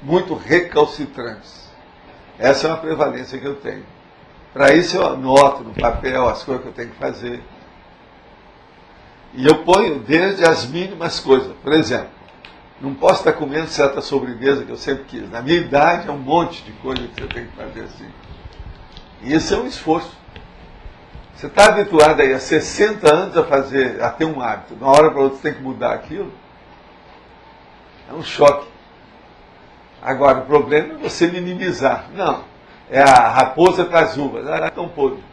muito recalcitrantes. Essa é uma prevalência que eu tenho. Para isso eu anoto no papel as coisas que eu tenho que fazer. E eu ponho desde as mínimas coisas. Por exemplo, não posso estar comendo certa sobremesa que eu sempre quis. Na minha idade é um monte de coisa que você tem que fazer assim. E isso é um esforço. Você está habituado aí há 60 anos a ter um hábito. De uma hora para outra você tem que mudar aquilo. É um choque. Agora, o problema é você minimizar. Não, é a raposa para as uvas. Ah, tão podre.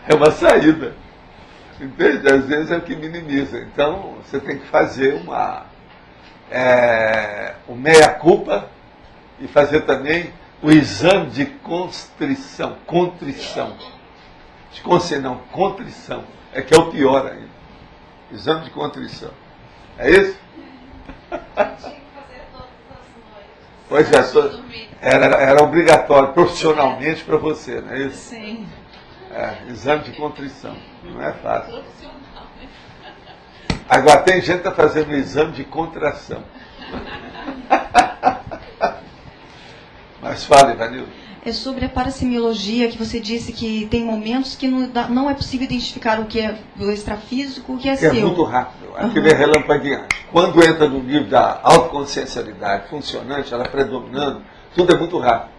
É uma saída. Entende? Às vezes é o que minimiza. Então, você tem que fazer o meia-culpa e fazer também o exame de contrição. Contrição. É que é o pior ainda. Exame de contrição. É isso? Pois é, era obrigatório profissionalmente para você, não é isso? Sim. Exame de contrição. Não é fácil. Agora, tem gente que está fazendo o exame de contração. Mas fala, Ivanildo. É sobre a parasemiologia, que você disse que tem momentos que não é possível identificar o que é do extrafísico, o que é seu. É muito rápido, aquilo é relampagueante. Quando entra no nível da autoconsciencialidade funcionante, ela predominando, tudo é muito rápido.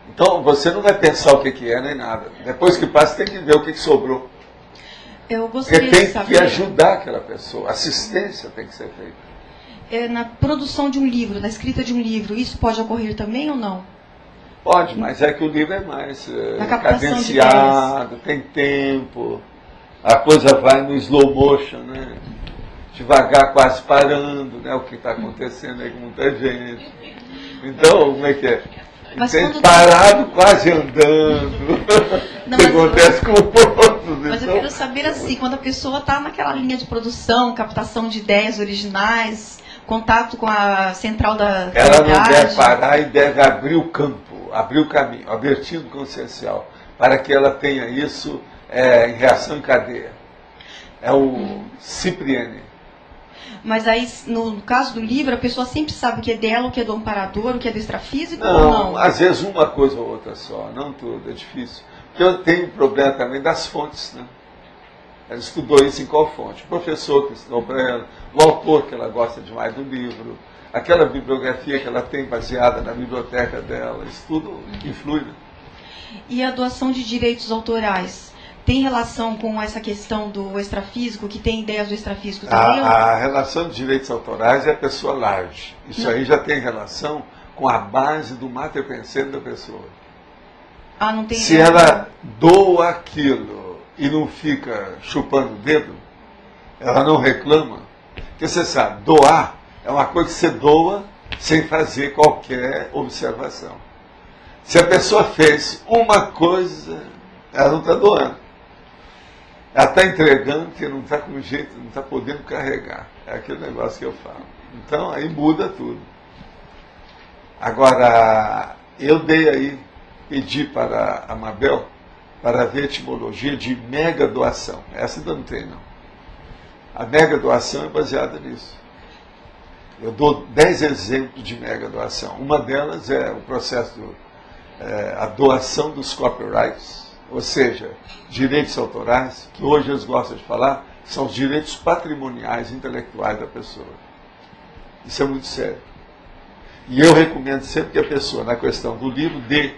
Então, você não vai pensar o que é, nem nada. Depois que passa, tem que ver o que sobrou. Eu gostaria Porque de saber... tem que ajudar aquela pessoa, assistência tem que ser feita. Na produção de um livro, na escrita de um livro, isso pode ocorrer também ou não? Pode, mas é que o livro é mais cadenciado, tem tempo, a coisa vai no slow motion, né? Devagar, quase parando, né? O que está acontecendo aí com muita gente. Então, como é que é? Tem parado, quase andando. Não, que acontece com outros. Mas eu quero saber assim, quando a pessoa está naquela linha de produção, captação de ideias originais, contato com a central da ela não deve parar e deve abrir o campo, abrir o caminho, abertindo consciencial, para que ela tenha isso em reação em cadeia. É o Cipriani. Mas aí, no caso do livro, a pessoa sempre sabe o que é dela, o que é do amparador, o que é do extrafísico não, ou não? Às vezes uma coisa ou outra só, não tudo, é difícil. Porque eu tenho um problema também das fontes, né? Ela estudou isso em qual fonte? O professor que ensinou para ela, o autor que ela gosta demais do livro, aquela bibliografia que ela tem baseada na biblioteca dela, isso tudo influi. Né? E a doação de direitos autorais tem relação com essa questão do extrafísico, que tem ideias do extrafísico também? A relação de direitos autorais é a pessoa large. Isso aí já tem relação com a base do mater pensando da pessoa. Não tem Se ela doa aquilo e não fica chupando o dedo, ela não reclama. Porque você sabe, doar é uma coisa que você doa sem fazer qualquer observação. Se a pessoa fez uma coisa, ela não está doando. Ela está entregando que não está com jeito, não está podendo carregar. É aquele negócio que eu falo. Então, aí muda tudo. Agora, eu pedi para a Mabel, para ver a etimologia de mega doação. Essa ainda não tem, não. A mega doação é baseada nisso. Eu dou 10 exemplos de mega doação. Uma delas é o processo, a doação dos copyrights, ou seja, direitos autorais, que hoje eles gostam de falar, são os direitos patrimoniais intelectuais da pessoa. Isso é muito sério. E eu recomendo sempre que a pessoa, na questão do livro, dê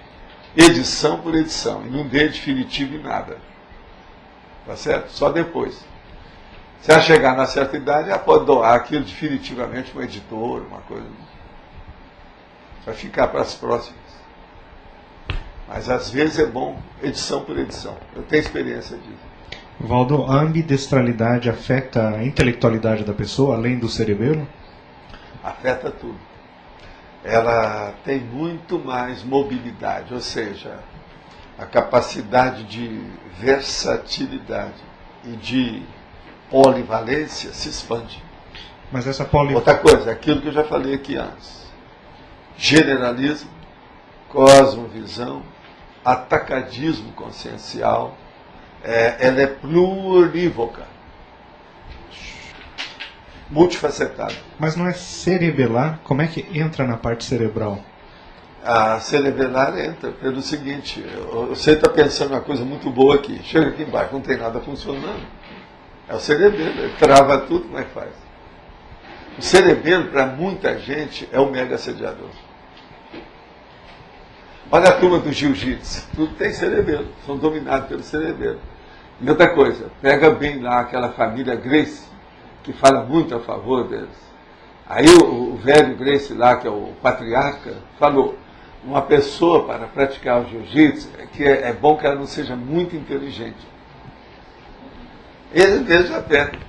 edição por edição, e não dê definitivo em nada. Tá certo? Só depois. Se ela chegar na certa idade, ela pode doar aquilo definitivamente para um editor, uma coisa. Vai ficar para as próximas. Mas às vezes é bom edição por edição. Eu tenho experiência disso. Valdo, a ambidestralidade afeta a intelectualidade da pessoa, além do cerebelo? Afeta tudo. Ela tem muito mais mobilidade, ou seja, a capacidade de versatilidade e de polivalência se expande. Mas essa Outra coisa, aquilo que eu já falei aqui antes. Generalismo, cosmovisão, atacadismo consciencial, ela é plurívoca, multifacetada. Mas não é cerebelar? Como é que entra na parte cerebral? A cerebelar entra pelo seguinte, você está pensando uma coisa muito boa aqui, chega aqui embaixo, não tem nada funcionando. É o cerebelo, ele trava tudo, como é que faz? O cerebelo, para muita gente, é o mega assediador. Olha a turma do jiu-jitsu, tudo tem cerebelo, são dominados pelo cerebelo. E outra coisa, pega bem lá aquela família Gracie, que fala muito a favor deles. Aí o velho Gracie lá, que é o patriarca, falou, uma pessoa para praticar o jiu-jitsu, que é bom que ela não seja muito inteligente. Eles mesmos aprendem.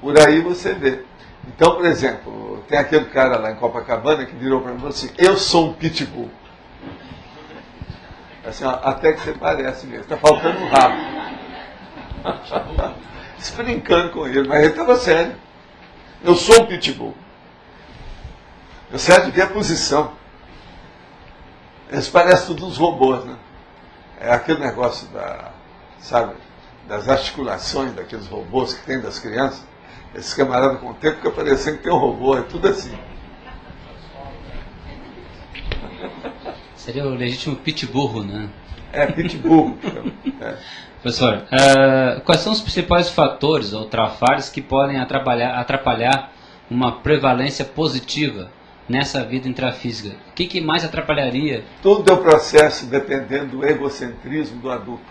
Por aí você vê. Então, por exemplo, tem aquele cara lá em Copacabana que virou para mim e falou assim: eu sou um pitbull. Assim, ó, até que você parece mesmo, está faltando um rabo. Brincando com ele, mas ele estava sério. Eu sou um pitbull. Eu sei de ver a posição. Eles parecem todos uns robôs, né? É aquele negócio das articulações daqueles robôs que tem das crianças. Esses camaradas com o tempo fica parecendo que tem um robô, é tudo assim. Seria o legítimo pitburro, né? É, pitburro. É. Professor, quais são os principais fatores ou trafares que podem atrapalhar uma prevalência positiva nessa vida intrafísica? O que mais atrapalharia? Tudo é o processo dependendo do egocentrismo do adulto.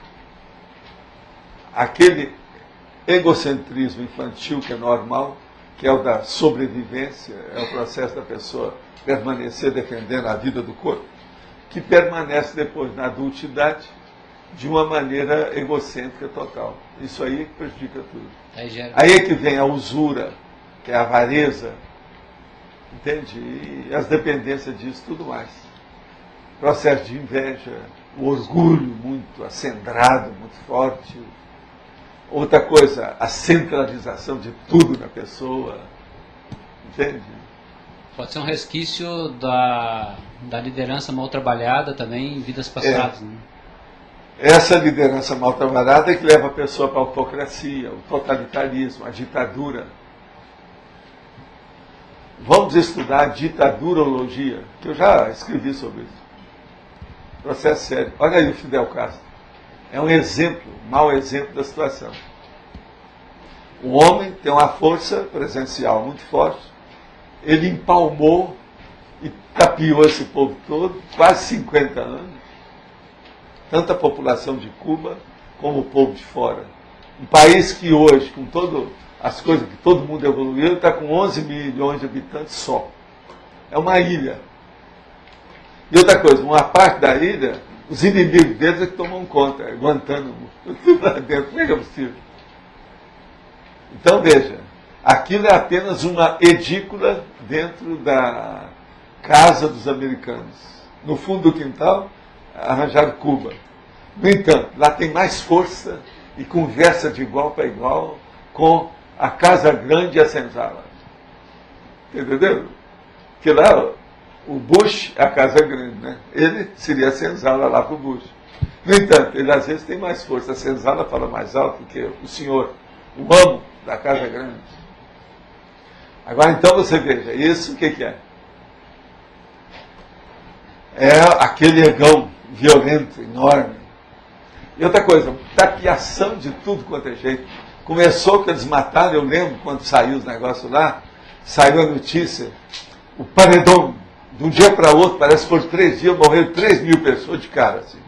Aquele egocentrismo infantil que é normal, que é o da sobrevivência, é o processo da pessoa permanecer defendendo a vida do corpo, que permanece depois na adultidade de uma maneira egocêntrica total. Isso aí prejudica tudo. Aí é que vem a usura, que é a avareza, entende? E as dependências disso, tudo mais. Processo de inveja, o orgulho muito acendrado, muito forte. Outra coisa, a centralização de tudo na pessoa, entende? Pode ser um resquício da liderança mal trabalhada também em vidas passadas. Né? Essa liderança mal trabalhada é que leva a pessoa para a autocracia, o totalitarismo, a ditadura. Vamos estudar a ditadurologia, que eu já escrevi sobre isso. Processo sério. Olha aí o Fidel Castro. É um exemplo, um mau exemplo da situação. O homem tem uma força presencial muito forte. Ele empalmou e tapiou esse povo todo, quase 50 anos. Tanto a população de Cuba como o povo de fora. Um país que hoje, com todas as coisas que todo mundo evoluiu, está com 11 milhões de habitantes só. É uma ilha. E outra coisa, uma parte da ilha, os inimigos deles é que tomam conta. É Guantánamo, tudo lá dentro. Como é que é possível? Então veja, aquilo é apenas uma edícula dentro da casa dos americanos. No fundo do quintal, arranjaram Cuba. No entanto, lá tem mais força e conversa de igual para igual com a Casa Grande e a Senzala. Entendeu? Porque lá o Bush é a Casa Grande, né? Ele seria a Senzala lá para o Bush. No entanto, ele às vezes tem mais força. A Senzala fala mais alto que o senhor, o amo da Casa Grande. Agora então você veja, isso o que é? É aquele egão violento, enorme. E outra coisa, tapiação de tudo quanto é jeito. Começou que eles mataram, eu lembro quando saiu os negócios lá, saiu a notícia, o paredão, de um dia para outro, parece que por 3 dias morreram 3 mil pessoas de cara, assim.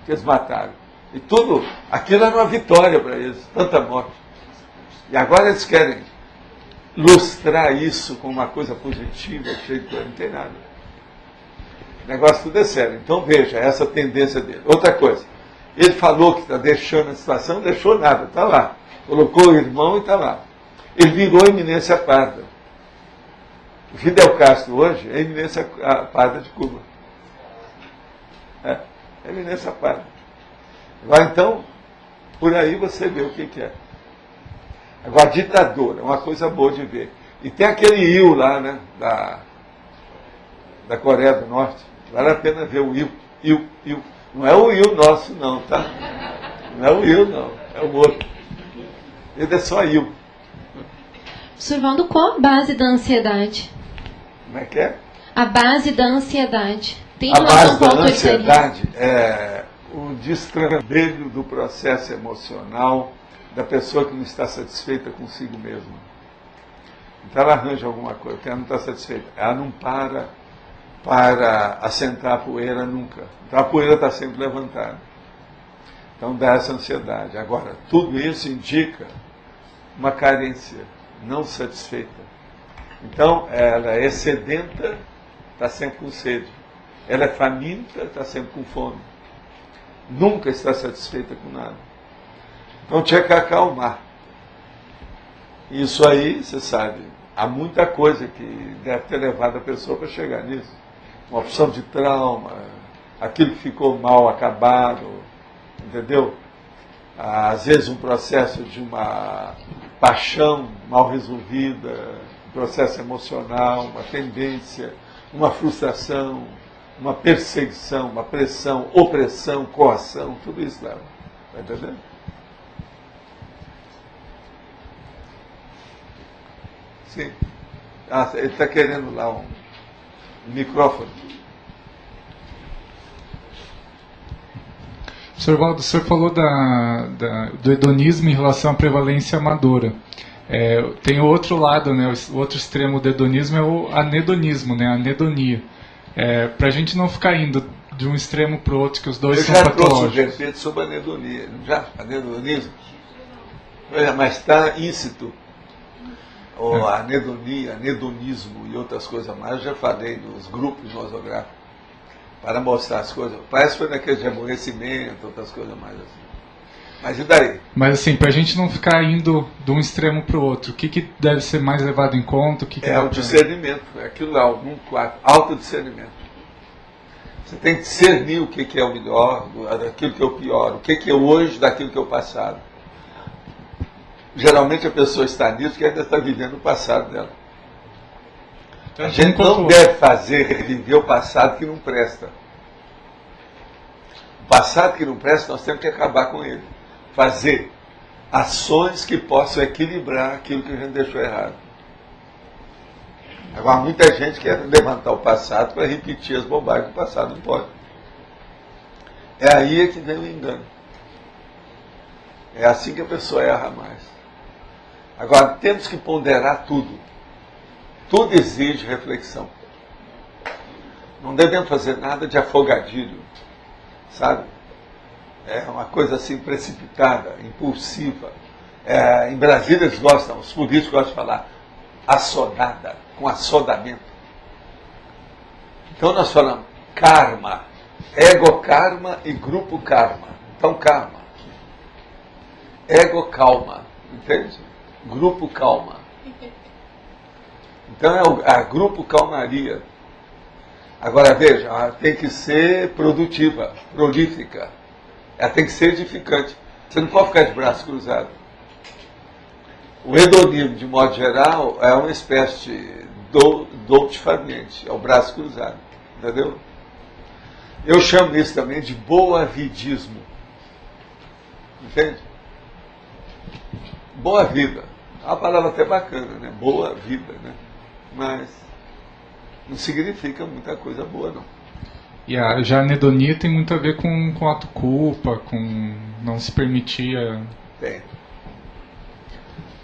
Eles mataram. E tudo, aquilo era uma vitória para eles, tanta morte. E agora eles querem lustrar isso como uma coisa positiva, cheia de coisa, não tem nada. O negócio tudo é sério. Então veja, essa tendência dele. Outra coisa, ele falou que está deixando a situação, não deixou nada, está lá. Colocou o irmão e está lá. Ele virou eminência parda. O Fidel Castro hoje é eminência parda de Cuba. É eminência parda. Agora então, por aí você vê o que é. Agora, ditadura, é uma coisa boa de ver. E tem aquele Il lá, né, da Coreia do Norte. Vale a pena ver o Il. Não é o Il nosso, não, tá? Não é o Il, não. É o outro. Ele é só Il. Survaldo, qual a base da ansiedade? Como é que é? A base da ansiedade. Tem a relação base com a da autoritarismo? ansiedade é o destrambelho do processo emocional da pessoa que não está satisfeita consigo mesma. Então ela arranja alguma coisa, porque ela não está satisfeita. Ela não para assentar a poeira nunca. Então a poeira está sempre levantada. Então dá essa ansiedade. Agora, tudo isso indica uma carência não satisfeita. Então ela é sedenta, está sempre com sede. Ela é faminta, está sempre com fome. nunca está satisfeita com nada. Então tinha que acalmar. Isso aí, você sabe, há muita coisa que deve ter levado a pessoa para chegar nisso. Uma opção de trauma, aquilo que ficou mal acabado, entendeu? Às vezes um processo de uma paixão mal resolvida, um processo emocional, uma tendência, uma frustração, uma perseguição, uma pressão, opressão, coação, tudo isso leva. Está entendendo? Sim. Ele está querendo lá um microfone. Sr. Valdo, o senhor falou do hedonismo em relação à prevalência amadora. Tem o outro lado, né, o outro extremo do hedonismo é o anedonismo, né, a anedonia. Para a gente não ficar indo de um extremo para o outro, que os dois são patológicos. Eu já trouxe um verbetes sobre a anedonia, já? Anedonismo? Mas está íncito. Ou a anedonia, anedonismo e outras coisas mais, eu já falei nos grupos nosográficos, para mostrar as coisas. Parece que foi naquele de aborrecimento, outras coisas mais assim. Mas e daí? Mas assim, para a gente não ficar indo de um extremo para o outro, o que deve ser mais levado em conta? O o discernimento, é aquilo lá, o 1/4, autodiscernimento. Você tem que discernir o que é o melhor, daquilo que é o pior, o que é o hoje daquilo que é o passado. Geralmente a pessoa está nisso porque ainda está vivendo o passado dela. A gente não deve reviver o passado que não presta. O passado que não presta, nós temos que acabar com ele. Fazer ações que possam equilibrar aquilo que a gente deixou errado. Agora, muita gente quer levantar o passado para repetir as bobagens do passado. Não pode. É aí que vem o engano. É assim que a pessoa erra mais. Agora, temos que ponderar tudo. Tudo exige reflexão. Não devemos fazer nada de afogadilho, sabe? É uma coisa assim precipitada, impulsiva. Em Brasília eles gostam, os políticos gostam de falar assodada, com assodamento. Então nós falamos karma, ego-karma e grupo-karma. Então karma, ego-calma, entende? Grupo-calma. Então é a grupo-calmaria. Agora veja, ela tem que ser produtiva, prolífica. Ela tem que ser edificante. Você não pode ficar de braço cruzado. O hedonismo, de modo geral, é uma espécie de dolce far niente, é o braço cruzado. Entendeu? Eu chamo isso também de boavidismo. Entende? Boa vida. É uma palavra até bacana, né? Boa vida, né? Mas não significa muita coisa boa, não. E já a anedonia tem muito a ver com autoculpa, com não se permitir... Tem.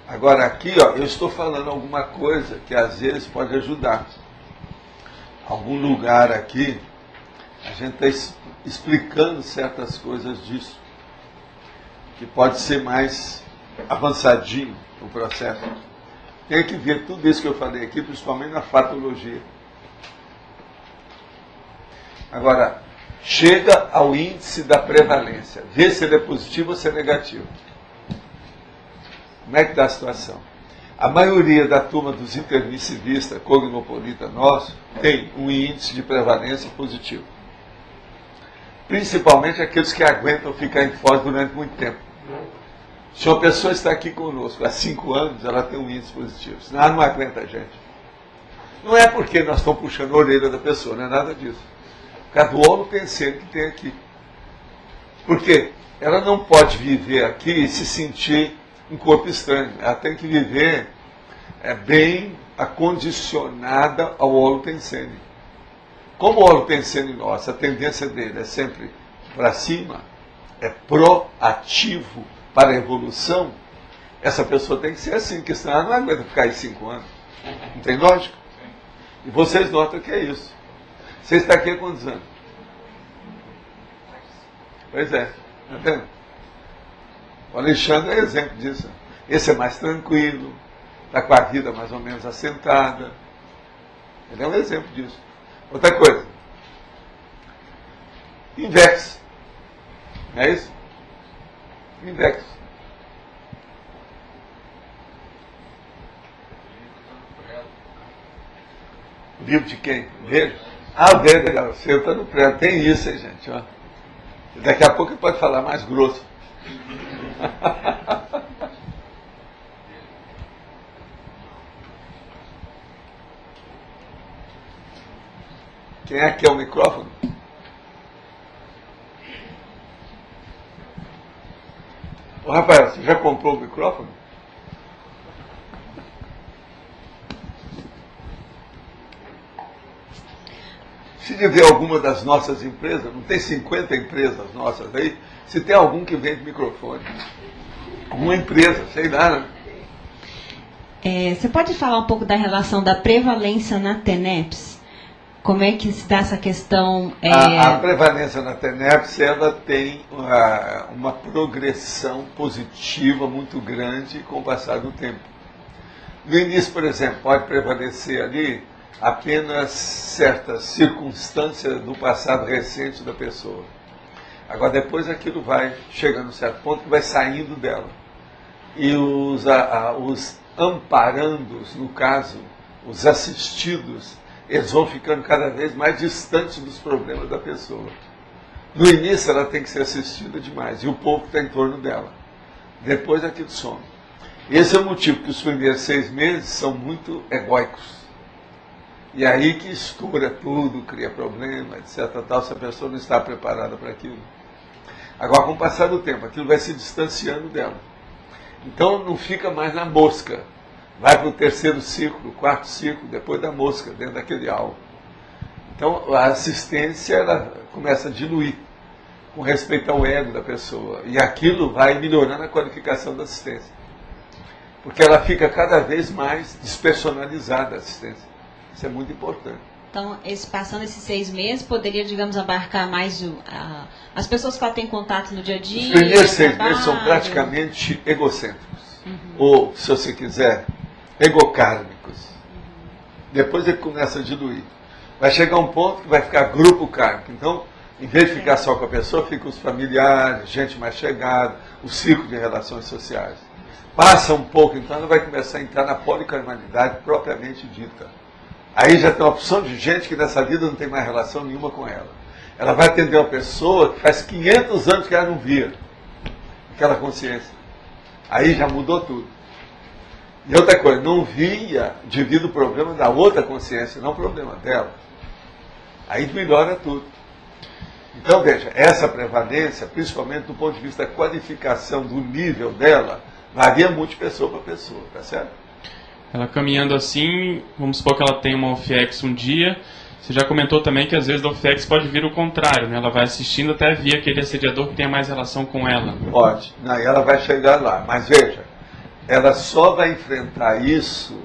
Agora aqui, ó, eu estou falando alguma coisa que às vezes pode ajudar. Algum lugar aqui, a gente está explicando certas coisas disso, que pode ser mais avançadinho o processo. Tem que ver tudo isso que eu falei aqui, principalmente na fatologia. Agora, chega ao índice da prevalência. Vê se ele é positivo ou se é negativo. Como é que está a situação? A maioria da turma dos intermissivistas, cognopolita nosso, tem um índice de prevalência positivo. Principalmente aqueles que aguentam ficar em Foz durante muito tempo. Se uma pessoa está aqui conosco há 5 anos, ela tem um índice positivo. Senão ela não aguenta a gente. Não é porque nós estamos puxando a orelha da pessoa, não é nada disso. Por causa do holopensene que tem aqui. Por quê? Ela não pode viver aqui e se sentir um corpo estranho. Ela tem que viver bem acondicionada ao holopensene. Como o holopensene nosso, a tendência dele é sempre para cima, é proativo para a evolução, essa pessoa tem que ser assim, porque senão ela não aguenta ficar aí 5 anos. Não tem lógica? E vocês notam que é isso. Você está aqui há quantos anos? Pois é, está vendo? O Alexandre é exemplo disso. Esse é mais tranquilo, está com a vida mais ou menos assentada. Ele é um exemplo disso. Outra coisa. Inverte. Não é isso? Index. Livro de quem? Dele? Ah, dele, legal. Você está no pré. Tem isso aí, gente. Ó. Daqui a pouco ele pode falar mais grosso. Quem é que é o microfone? Ô, Rafael, você já comprou o microfone? Se tiver alguma das nossas empresas, não tem 50 empresas nossas aí, se tem algum que vende microfone. Uma empresa, sei lá, né? Você pode falar um pouco da relação da prevalência na TENEPS? Como é que se dá essa questão? A prevalência na TENEPS, ela tem uma progressão positiva muito grande com o passar do tempo. No início, por exemplo, pode prevalecer ali apenas certas circunstâncias do passado recente da pessoa. Agora, depois aquilo vai chegando a um certo ponto que vai saindo dela. E os amparandos, no caso, os assistidos, eles vão ficando cada vez mais distantes dos problemas da pessoa. No início ela tem que ser assistida demais, e o povo está em torno dela. Depois aquilo some. Esse é o motivo que os primeiros 6 meses são muito egóicos. E aí que estoura tudo, cria problema, etc. Tal, se a pessoa não está preparada para aquilo. Agora, com o passar do tempo, aquilo vai se distanciando dela. Então não fica mais na mosca. Vai para o 3º ciclo, 4º ciclo, depois da mosca, dentro daquele alvo. Então a assistência ela começa a diluir com respeito ao ego da pessoa. E aquilo vai melhorando a qualificação da assistência. Porque ela fica cada vez mais despersonalizada, a assistência. Isso é muito importante. Então, passando esses 6 meses, poderia, digamos, abarcar mais as pessoas que ela tem contato no dia a dia? Os primeiros 6 meses são praticamente egocêntricos. Ou, se você quiser, egocármicos. Depois ele começa a diluir. Vai chegar um ponto que vai ficar grupo kármico. Então, em vez de ficar só com a pessoa, fica os familiares, gente mais chegada, o ciclo de relações sociais. Passa um pouco, então ela vai começar a entrar na policarnalidade propriamente dita. Aí já tem uma opção de gente que nessa vida não tem mais relação nenhuma com ela. Ela vai atender uma pessoa que faz 500 anos que ela não via aquela consciência. Aí já mudou tudo. E outra coisa, não via devido ao problema da outra consciência, não o problema dela. Aí melhora tudo. Então veja, essa prevalência, principalmente do ponto de vista da qualificação do nível dela, varia muito de pessoa para pessoa, tá certo? Ela caminhando assim, vamos supor que ela tem uma OFIEX um dia, você já comentou também que às vezes da OFIEX pode vir o contrário, né? Ela vai assistindo até vir aquele assediador que tenha mais relação com ela. Pode, não, e ela vai chegar lá, mas veja, ela só vai enfrentar isso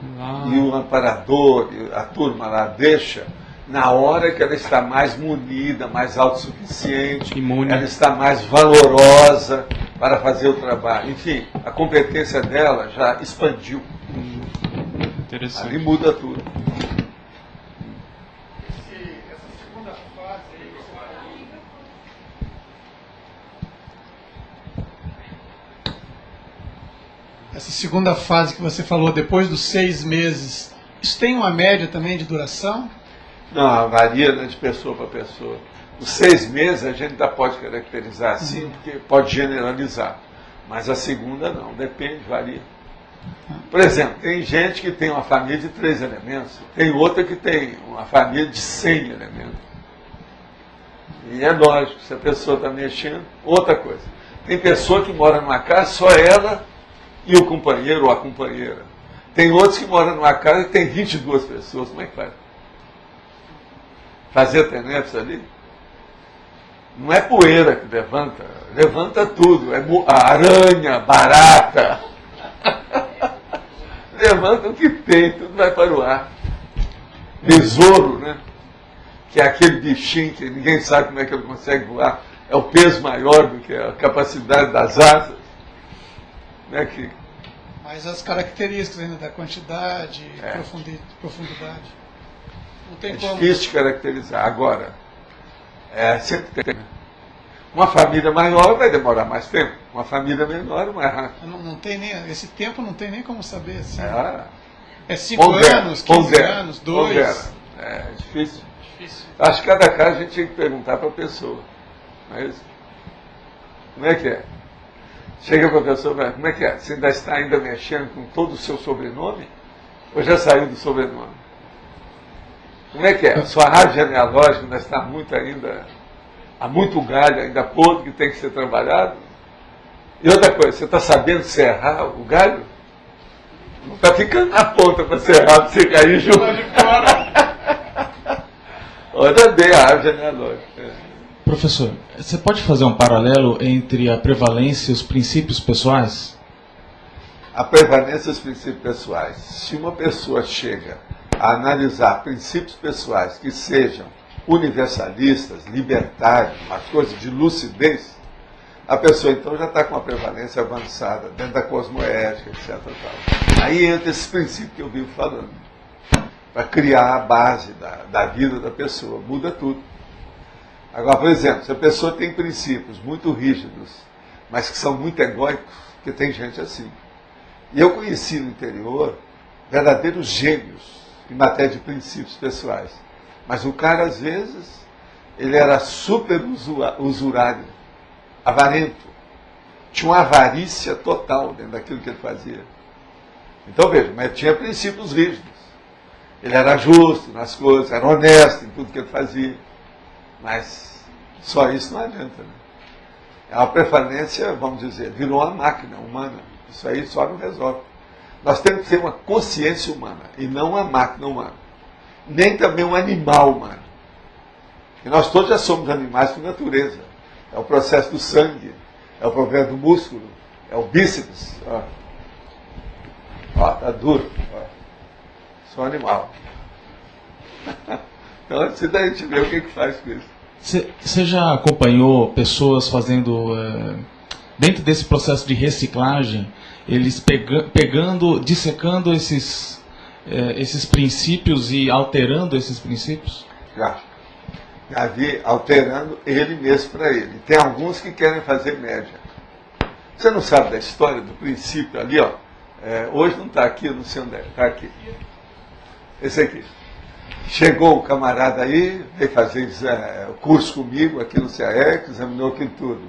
e o amparador, a turma lá deixa, na hora que ela está mais munida, mais autossuficiente, imune. Ela está mais valorosa para fazer o trabalho. Enfim, a competência dela já expandiu. Interessante. Ali muda tudo. Essa segunda fase que você falou, depois dos 6 meses, isso tem uma média também de duração? Não, varia, né, de pessoa para pessoa. Os 6 meses a gente ainda pode caracterizar assim, porque pode generalizar. Mas a segunda não, depende, varia. Por exemplo, tem gente que tem uma família de 3 elementos, tem outra que tem uma família de 100 elementos. E é lógico, se a pessoa está mexendo, outra coisa. Tem pessoa que mora numa casa, só ela e o companheiro ou a companheira. Tem outros que moram numa casa e tem 22 pessoas, como é que faz? Fazer TENEPS ali? Não é poeira que levanta, levanta tudo, é aranha, barata. Levanta o que tem, tudo vai para o ar. Besouro, né? Que é aquele bichinho que ninguém sabe como é que ele consegue voar. É o peso maior do que a capacidade das asas. Né, que... Mas as características ainda da quantidade, profundidade. Não tem como. Difícil de caracterizar. Agora, sempre tem. Uma família maior vai demorar mais tempo. Uma família menor, mais rápido. Não tem nem, esse tempo não tem nem como saber. Assim. É 5 pondera, anos, 15 anos, 2. Pondera. É difícil. Acho que cada caso a gente tem que perguntar para a pessoa. Mas, como é que é? Chega para a pessoa e vai, como é que é? Você ainda está mexendo com todo o seu sobrenome? Ou já saiu do sobrenome? Como é que é? A sua árvore genealógica ainda está há muito galho, ainda podre, que tem que ser trabalhado? E outra coisa, você está sabendo serrar o galho? Não está ficando na ponta para serrar, para você cair junto. Olha bem a árvore genealógica. Professor, você pode fazer um paralelo entre a prevalência e os princípios pessoais? A prevalência e os princípios pessoais. Se uma pessoa chega a analisar princípios pessoais que sejam universalistas, libertários, uma coisa de lucidez, a pessoa então já está com uma prevalência avançada dentro da cosmoética, etc. Tal. Aí entra esse princípio que eu vivo falando, para criar a base da vida da pessoa, muda tudo. Agora, por exemplo, se a pessoa tem princípios muito rígidos, mas que são muito egóicos, porque tem gente assim. E eu conheci no interior verdadeiros gênios em matéria de princípios pessoais. Mas o cara, às vezes, ele era super usurário, avarento. Tinha uma avarícia total dentro daquilo que ele fazia. Então, veja, mas tinha princípios rígidos. Ele era justo nas coisas, era honesto em tudo que ele fazia. Mas só isso não adianta. Né? É uma prevalência, vamos dizer, virou uma máquina humana. Isso aí só não resolve. Nós temos que ter uma consciência humana e não uma máquina humana. Nem também um animal humano. E nós todos já somos animais por natureza. É o processo do sangue, é o problema do músculo, é o bíceps. Ó, tá duro. Ó. Sou animal. Então, antes da gente ver o que faz com isso. Você já acompanhou pessoas fazendo, dentro desse processo de reciclagem, eles dissecando esses princípios e alterando esses princípios? Já vi alterando ele mesmo para ele. Tem alguns que querem fazer média. Você não sabe da história do princípio ali, ó. Hoje não está aqui, eu não sei onde é. Está aqui. Esse aqui. Chegou o camarada aí, veio fazer o curso comigo aqui no CAEC, examinou aquilo tudo.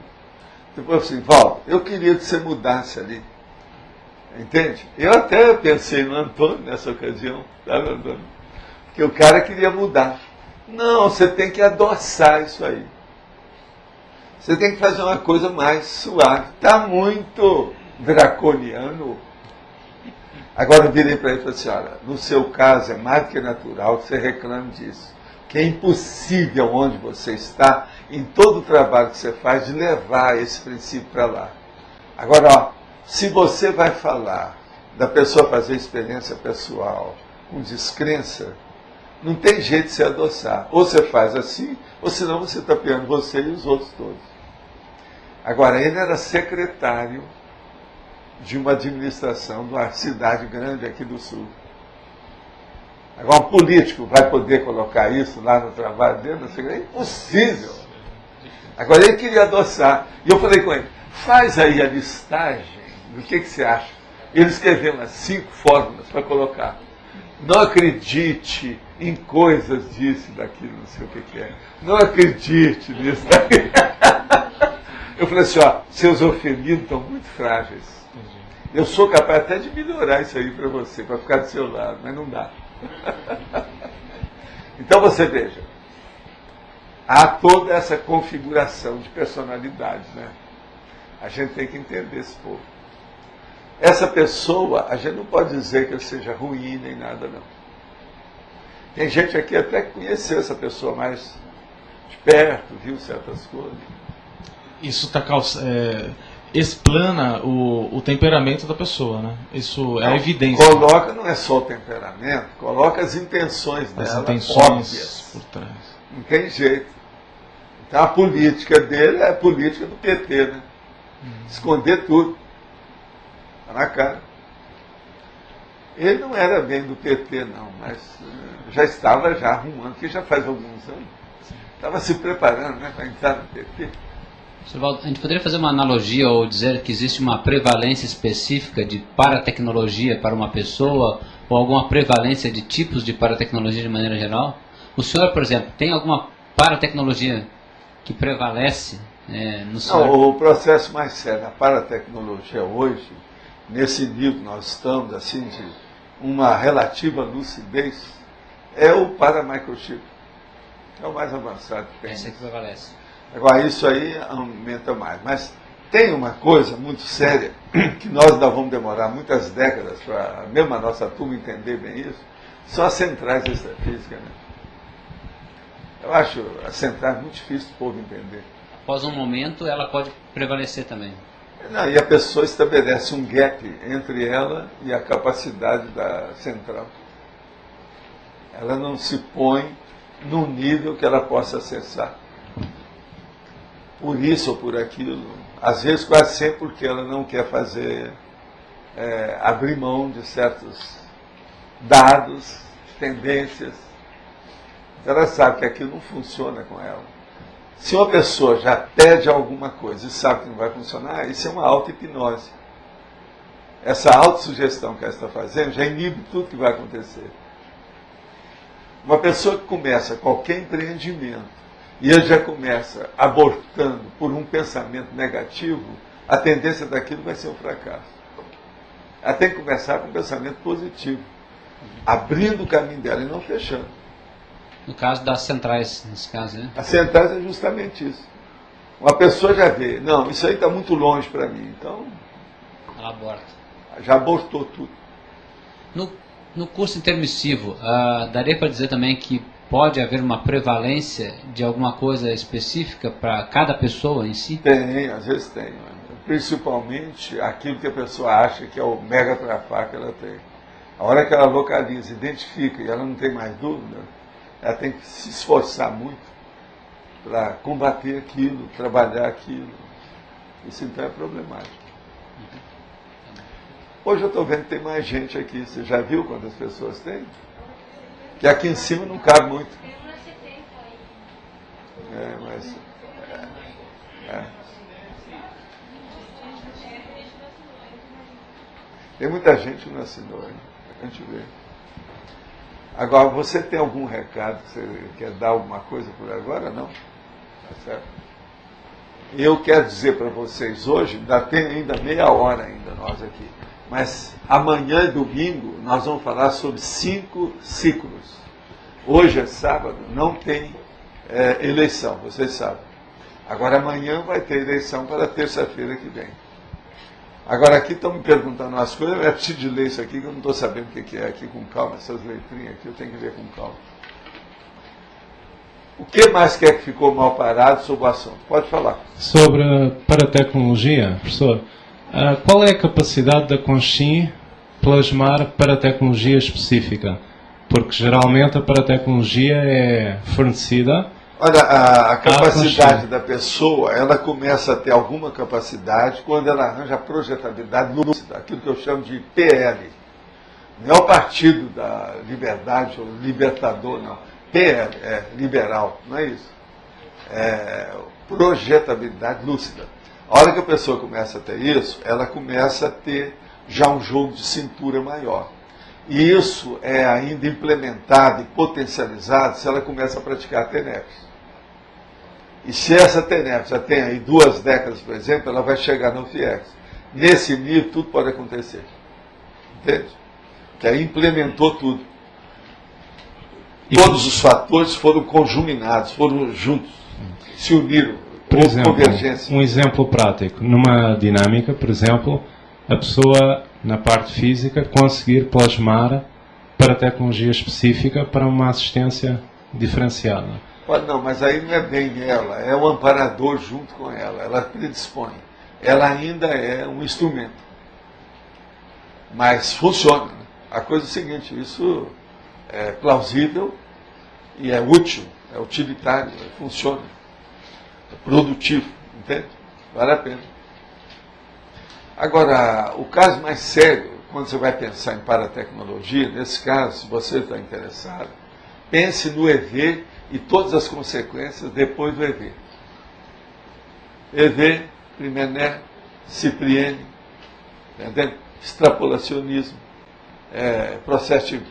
Depois assim, Val, eu queria que você mudasse ali. Entende? Eu até pensei no Antônio nessa ocasião, sabe, Antônio? Porque o cara queria mudar. Não, você tem que adoçar isso aí. Você tem que fazer uma coisa mais suave. Está muito draconiano. Agora eu virei para ele e falei assim, olha, no seu caso é mais do que natural que você reclame disso. Que é impossível onde você está, em todo o trabalho que você faz, de levar esse princípio para lá. Agora, ó, se você vai falar da pessoa fazer experiência pessoal com descrença, não tem jeito de se adoçar. Ou você faz assim, ou senão você está piando você e os outros todos. Agora, ele era secretário de uma administração de uma cidade grande aqui do Sul. Agora, um político vai poder colocar isso lá no trabalho dele? É impossível. Agora, ele queria adoçar. E eu falei com ele, faz aí a listagem do que você acha. Ele escreveu umas 5 fórmulas para colocar. Não acredite em coisas disso, daquilo, não sei o que é. Não acredite nisso, daquilo. Eu falei assim, ó, seus ofendidos estão muito frágeis. Eu sou capaz até de melhorar isso aí para você, para ficar do seu lado, mas não dá. Então você veja, há toda essa configuração de personalidade, né? A gente tem que entender esse povo. Essa pessoa, a gente não pode dizer que ele seja ruim nem nada, não. Tem gente aqui até que conheceu essa pessoa mais de perto, viu certas coisas. Isso explana o temperamento da pessoa, né? Isso é evidência. Coloca, não é só o temperamento, coloca as intenções dela, as intenções óbvias. Por trás. Não tem jeito. Então a política dele é a política do PT, né? Esconder tudo. Está na cara. Ele não era bem do PT, não, mas já estava arrumando, que já faz alguns anos. Estava se preparando, né, para entrar no PT. Sr. Valdo, a gente poderia fazer uma analogia ou dizer que existe uma prevalência específica de paratecnologia para uma pessoa ou alguma prevalência de tipos de paratecnologia de maneira geral? O senhor, por exemplo, tem alguma paratecnologia que prevalece no senhor? Não, o processo mais sério, a paratecnologia hoje, nesse nível que nós estamos, assim, de uma relativa lucidez, é o paramicrochip. É o mais avançado que tem. Esse é que prevalece. Agora, isso aí aumenta mais. Mas tem uma coisa muito séria, que nós ainda vamos demorar muitas décadas para mesmo a nossa turma entender bem isso, são as centrais extrafísicas. Né? Eu acho as centrais muito difícil do povo entender. Após um momento, ela pode prevalecer também. Não, e a pessoa estabelece um gap entre ela e a capacidade da central. Ela não se põe num nível que ela possa acessar. Por isso ou por aquilo. Às vezes, quase sempre porque ela não quer fazer, abrir mão de certos dados, tendências. Ela sabe que aquilo não funciona com ela. Se uma pessoa já pede alguma coisa e sabe que não vai funcionar, isso é uma auto-hipnose. Essa autossugestão que ela está fazendo já inibe tudo que vai acontecer. Uma pessoa que começa qualquer empreendimento e ele já começa abortando por um pensamento negativo, a tendência daquilo vai ser um fracasso. Ela tem que começar com um pensamento positivo, abrindo o caminho dela e não fechando. No caso das centrais, nesse caso, né? As centrais é justamente isso. Uma pessoa já vê, não, isso aí está muito longe para mim, então... Ela aborta. Já abortou tudo. No curso intermissivo, daria para dizer também que pode haver uma prevalência de alguma coisa específica para cada pessoa em si? Tem, às vezes tem. Principalmente aquilo que a pessoa acha que é o mega trafar que ela tem. A hora que ela localiza, identifica e ela não tem mais dúvida, ela tem que se esforçar muito para combater aquilo, trabalhar aquilo. Isso então é problemático. Hoje eu estou vendo que tem mais gente aqui. Você já viu quantas pessoas tem? Que aqui em cima não cabe muito. Tem muita gente que não assinou ainda. A gente vê. Agora, você tem algum recado que você quer dar alguma coisa por agora? Não? Tá certo? Eu quero dizer para vocês hoje, tem ainda meia hora ainda nós aqui, mas amanhã e domingo nós vamos falar sobre 5 ciclos. Hoje é sábado, não tem eleição, vocês sabem. Agora amanhã vai ter eleição para terça-feira que vem. Agora aqui estão me perguntando umas coisas, eu preciso de ler isso aqui, que eu não estou sabendo o que é aqui com calma, essas letrinhas aqui, eu tenho que ver com calma. O que mais quer que ficou mal parado sobre o assunto? Pode falar. Sobre a paratecnologia, professor, qual é a capacidade da Conchim plasmar paratecnologia específica? Porque geralmente a paratecnologia é fornecida... Olha, a capacidade da pessoa, ela começa a ter alguma capacidade quando ela arranja a projetabilidade lúcida, aquilo que eu chamo de PL. Não é o Partido da Liberdade ou Libertador, não. PL, liberal, não é isso. É projetabilidade lúcida. A hora que a pessoa começa a ter isso, ela começa a ter já um jogo de cintura maior. E isso é ainda implementado e potencializado se ela começa a praticar a TENEPS. E se essa TENEPS já tem aí 2 décadas, por exemplo, ela vai chegar no FIEX. Nesse nível, tudo pode acontecer. Entende? Que aí implementou tudo. Todos os fatores foram conjuminados, foram juntos, se uniram. Por exemplo, um exemplo prático. Numa dinâmica, por exemplo, a pessoa, na parte física, conseguir plasmar para tecnologia específica para uma assistência diferenciada. Não, mas aí não é bem ela, é o amparador junto com ela predispõe. Ela ainda é um instrumento. Mas funciona. A coisa é a seguinte, isso é plausível e é útil, é utilitário, funciona. É produtivo, entende? Vale a pena. Agora, o caso mais sério, quando você vai pensar em paratecnologia, nesse caso, se você está interessado, pense no EV e todas as consequências depois do EV. EV, Primené, Cipriani, entendeu? Extrapolacionismo, processo de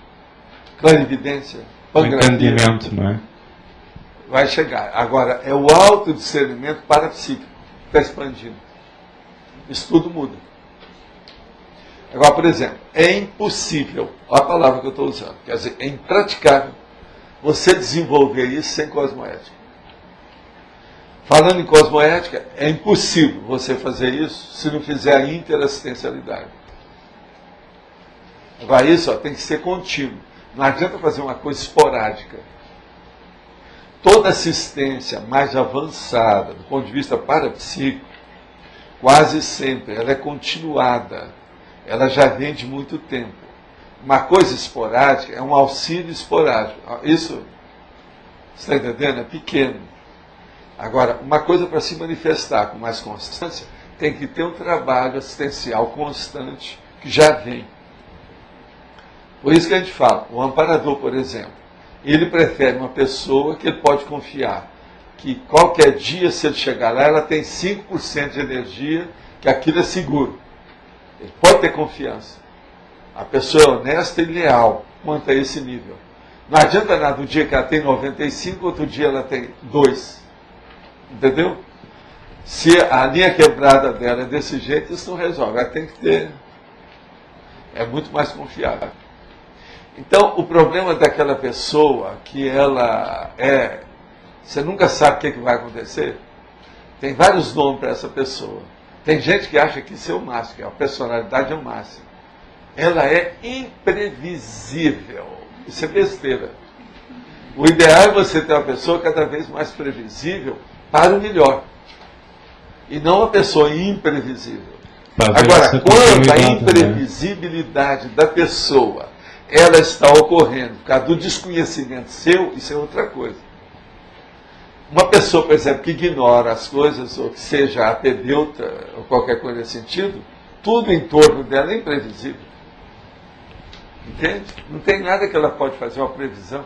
clarividência, entendimento, não é? Vai chegar. Agora, é o autodiscernimento parapsíquico que está expandindo. Isso tudo muda. Agora, por exemplo, é impossível, olha a palavra que eu estou usando, quer dizer, é impraticável você desenvolver isso sem cosmoética. Falando em cosmoética, é impossível você fazer isso se não fizer a interassistencialidade. Agora, isso tem que ser contínuo. Não adianta fazer uma coisa esporádica. Toda assistência mais avançada, do ponto de vista parapsíquico, quase sempre ela é continuada. Ela já vem de muito tempo. Uma coisa esporádica é um auxílio esporádico. Isso, você está entendendo? É pequeno. Agora, uma coisa para se manifestar com mais constância, tem que ter um trabalho assistencial constante que já vem. Por isso que a gente fala, o amparador, por exemplo, ele prefere uma pessoa que ele pode confiar, que qualquer dia, se ele chegar lá, ela tem 5% de energia, que aquilo é seguro. Ele pode ter confiança. A pessoa é honesta e leal quanto a esse nível. Não adianta nada, um dia que ela tem 95, outro dia ela tem 2. Entendeu? Se a linha quebrada dela é desse jeito, isso não resolve. Ela tem que ter... É muito mais confiável. Então, o problema daquela pessoa que ela é... Você nunca sabe o que vai acontecer. Tem vários nomes para essa pessoa. Tem gente que acha que isso é o máximo, que a personalidade é o máximo. Ela é imprevisível. Isso é besteira. O ideal é você ter uma pessoa cada vez mais previsível para o melhor. E não uma pessoa imprevisível. Agora, quando a imprevisibilidade da pessoa ela está ocorrendo por causa do desconhecimento seu, isso é outra coisa. Uma pessoa, por exemplo, que ignora as coisas, ou que seja apedeuta, ou qualquer coisa nesse sentido, tudo em torno dela é imprevisível. Entende? Não tem nada que ela pode fazer uma previsão.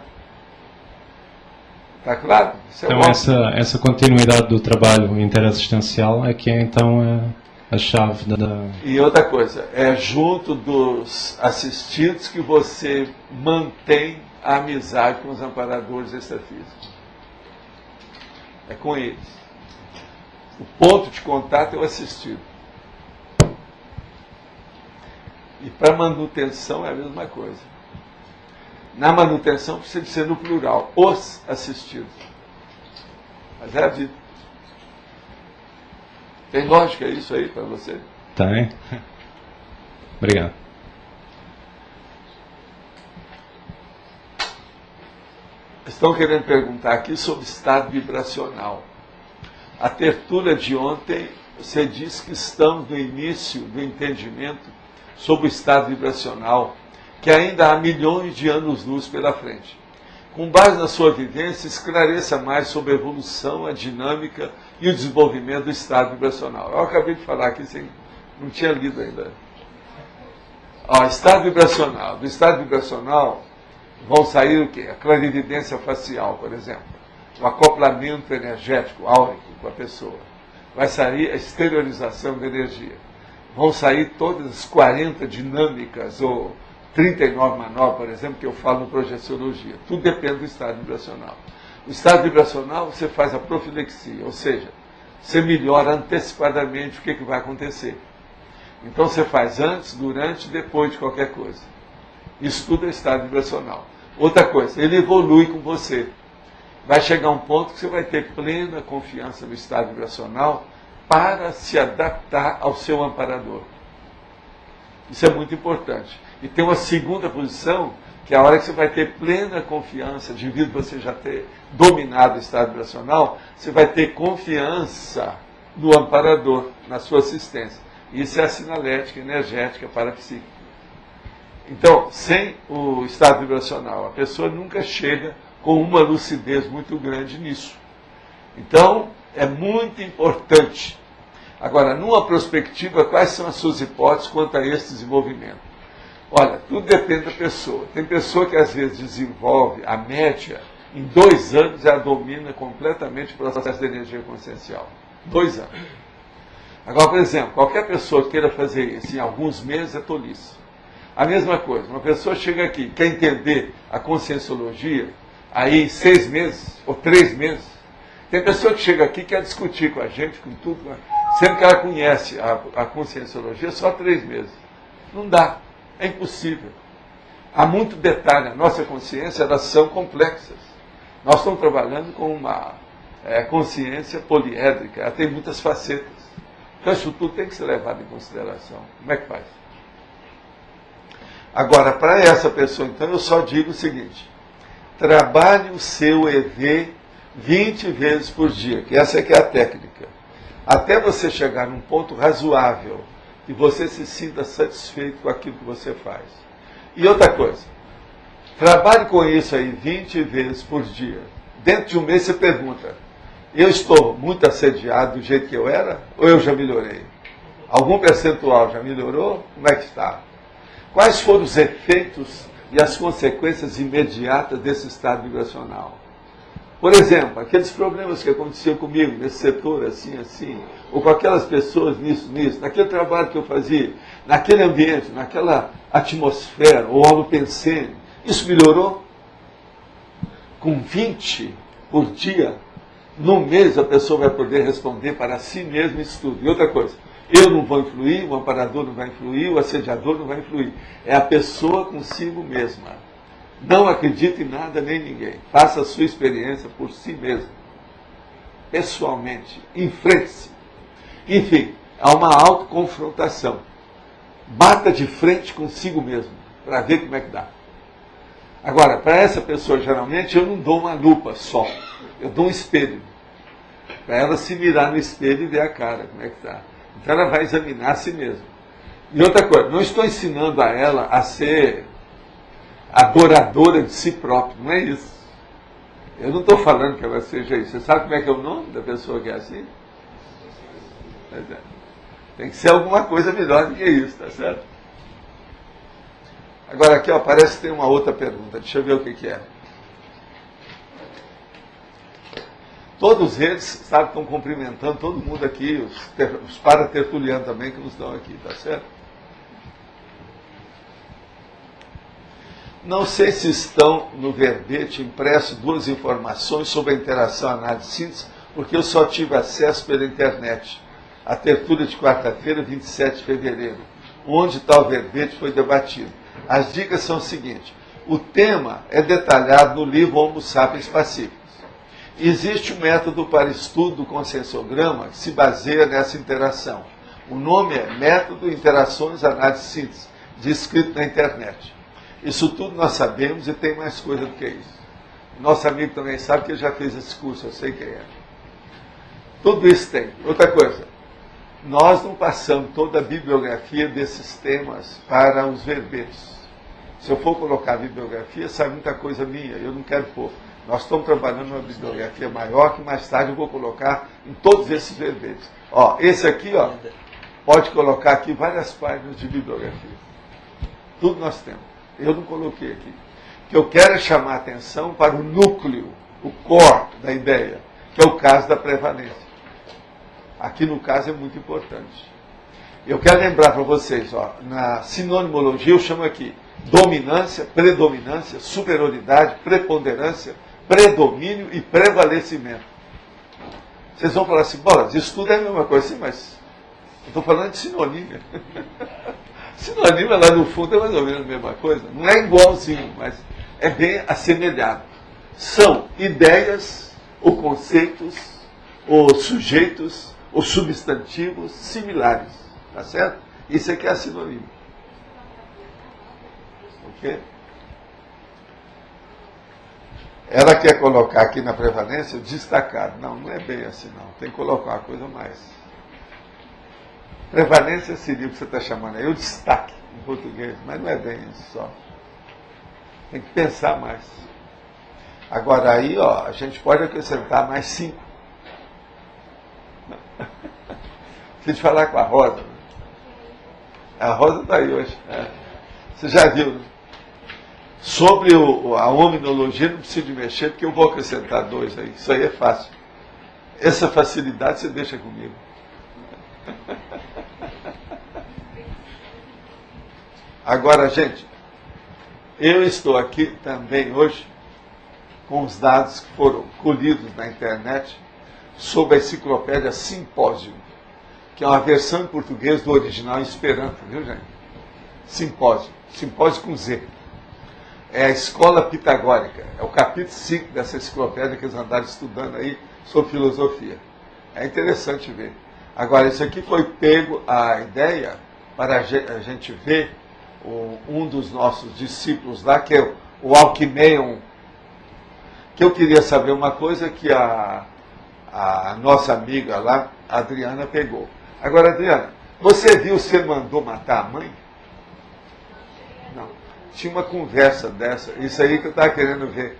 Está claro? Isso então, essa continuidade do trabalho interassistencial é que é, então, a chave da... E outra coisa, é junto dos assistidos que você mantém a amizade com os amparadores extrafísicos. É com eles. O ponto de contato é o assistido. E para manutenção é a mesma coisa. Na manutenção precisa ser no plural, os assistidos. Mas é a vida. Tem lógica isso aí para você? Tem. Obrigado. Estão querendo perguntar aqui sobre estado vibracional. A tertúlia de ontem, você disse que estamos no início do entendimento sobre o estado vibracional, que ainda há milhões de anos-luz pela frente. Com base na sua vivência, esclareça mais sobre a evolução, a dinâmica e o desenvolvimento do estado vibracional. Eu acabei de falar aqui, não tinha lido ainda. Estado vibracional. Do estado vibracional vão sair o quê? A clarividência facial, por exemplo. O acoplamento energético, áurico com a pessoa. Vai sair a exteriorização da energia. Vão sair todas as 40 dinâmicas, ou 39 manobras, por exemplo, que eu falo no Projeciologia. Tudo depende do estado vibracional. O estado vibracional, você faz a profilexia, ou seja, você melhora antecipadamente o que vai acontecer. Então você faz antes, durante e depois de qualquer coisa. Isso tudo é estado vibracional. Outra coisa, ele evolui com você. Vai chegar um ponto que você vai ter plena confiança no estado vibracional para se adaptar ao seu amparador. Isso é muito importante. E tem uma segunda posição, que é a hora que você vai ter plena confiança, devido a você já ter dominado o estado vibracional, você vai ter confiança no amparador, na sua assistência. Isso é a sinalética energética parapsíquica. Então, sem o estado vibracional, a pessoa nunca chega com uma lucidez muito grande nisso. Então, é muito importante. Agora, numa perspectiva, quais são as suas hipóteses quanto a esse desenvolvimento? Olha, tudo depende da pessoa. Tem pessoa que às vezes desenvolve, a média, em 2 anos ela domina completamente o processo de energia consciencial. 2 anos. Agora, por exemplo, qualquer pessoa que queira fazer isso em alguns meses é tolice. A mesma coisa, uma pessoa chega aqui, quer entender a conscienciologia, aí em 6 meses ou 3 meses. Tem pessoa que chega aqui e quer discutir com a gente, com tudo, sendo que ela conhece a conscienciologia só 3 meses. Não dá, é impossível. Há muito detalhe, a nossa consciência, elas são complexas. Nós estamos trabalhando com uma consciência poliédrica, ela tem muitas facetas. Então isso tudo tem que ser levado em consideração. Como é que faz? Agora, para essa pessoa, então, eu só digo o seguinte: trabalhe o seu EV 20 vezes por dia, que essa é a técnica. Até você chegar num ponto razoável, que você se sinta satisfeito com aquilo que você faz. E outra coisa, trabalhe com isso aí 20 vezes por dia. Dentro de um mês você pergunta: eu estou muito assediado do jeito que eu era? Ou eu já melhorei? Algum percentual já melhorou? Como é que está? Quais foram os efeitos e as consequências imediatas desse estado vibracional? Por exemplo, aqueles problemas que aconteciam comigo nesse setor, assim, ou com aquelas pessoas nisso, naquele trabalho que eu fazia, naquele ambiente, naquela atmosfera, ou algo pensando, isso melhorou? Com 20 por dia, num mês a pessoa vai poder responder para si mesma isso tudo. E outra coisa, eu não vou influir, o amparador não vai influir, o assediador não vai influir. É a pessoa consigo mesma. Não acredite em nada nem em ninguém. Faça a sua experiência por si mesmo. Pessoalmente. Enfrente-se. Enfim, há uma autoconfrontação. Bata de frente consigo mesmo, para ver como é que dá. Agora, para essa pessoa, geralmente, eu não dou uma lupa só. Eu dou um espelho. Para ela se mirar no espelho e ver a cara, como é que está. Então ela vai examinar a si mesma. E outra coisa, não estou ensinando a ela a ser adoradora de si própria, não é isso. Eu não estou falando que ela seja isso. Você sabe como é que é o nome da pessoa que é assim? Tem que ser alguma coisa melhor do que isso, tá certo? Agora aqui, ó, parece que tem uma outra pergunta. Deixa eu ver o que é. Todos eles, sabe, estão cumprimentando todo mundo aqui, os paratertulianos também que nos dão aqui, tá certo? Não sei se estão no verbete impresso 2 informações sobre a interação análise-síntese, porque eu só tive acesso pela internet. A tertúlia de quarta-feira, 27 de fevereiro, onde tal verbete foi debatido. As dicas são as seguintes: o tema é detalhado no livro Homo Sapiens Pacíficos. Existe um método para estudo do conscienciograma que se baseia nessa interação. O nome é Método Interações Análise-Síntese, descrito na internet. Isso tudo nós sabemos e tem mais coisa do que isso. Nosso amigo também sabe que ele já fez esse curso, eu sei quem é. Tudo isso tem. Outra coisa, nós não passamos toda a bibliografia desses temas para os verbetes. Se eu for colocar a bibliografia, sai muita coisa minha, eu não quero pôr. Nós estamos trabalhando numa bibliografia maior que mais tarde eu vou colocar em todos esses verbetes. Ó, esse aqui, ó, pode colocar aqui várias páginas de bibliografia. Tudo nós temos. Eu não coloquei aqui. O que eu quero é chamar a atenção para o núcleo, o core da ideia, que é o caso da prevalência. Aqui no caso é muito importante. Eu quero lembrar para vocês, ó, na sinonimologia eu chamo aqui dominância, predominância, superioridade, preponderância, predomínio e prevalecimento. Vocês vão falar assim, bolas, isso tudo é a mesma coisa, sim, mas eu estou falando de sinônimo. Sinônimo lá no fundo é mais ou menos a mesma coisa. Não é igualzinho, mas é bem assemelhado. São ideias, ou conceitos, ou sujeitos, ou substantivos similares. Tá certo? Isso aqui é sinônimo. Ok? Ela quer colocar aqui na prevalência destacado. Não, não é bem assim não. Tem que colocar uma coisa mais. Prevalência seria o que você está chamando aí, o destaque em português, mas não é bem isso só. Tem que pensar mais. Agora aí, ó, a gente pode acrescentar mais 5. Preciso falar com a Rosa. A Rosa está aí hoje. Você já viu, né? Sobre a hominologia, não preciso de mexer, porque eu vou acrescentar 2 aí. Isso aí é fácil. essa facilidade você deixa comigo. Agora, gente, eu estou aqui também hoje com os dados que foram colhidos na internet sobre a enciclopédia Simpósio, que é uma versão em português do original em Esperanto, viu, gente? Simpósio, Simpósio com Z. É a escola pitagórica, é o capítulo 5 dessa enciclopédia que eles andaram estudando aí sobre filosofia. É interessante ver. Agora, isso aqui foi pego a ideia para a gente ver um dos nossos discípulos lá, que é o Alquimeion, que eu queria saber uma coisa que a nossa amiga lá, a Adriana, pegou. Agora, Adriana, você viu se ele mandou matar a mãe? Não. Tinha uma conversa dessa, isso aí que eu estava querendo ver.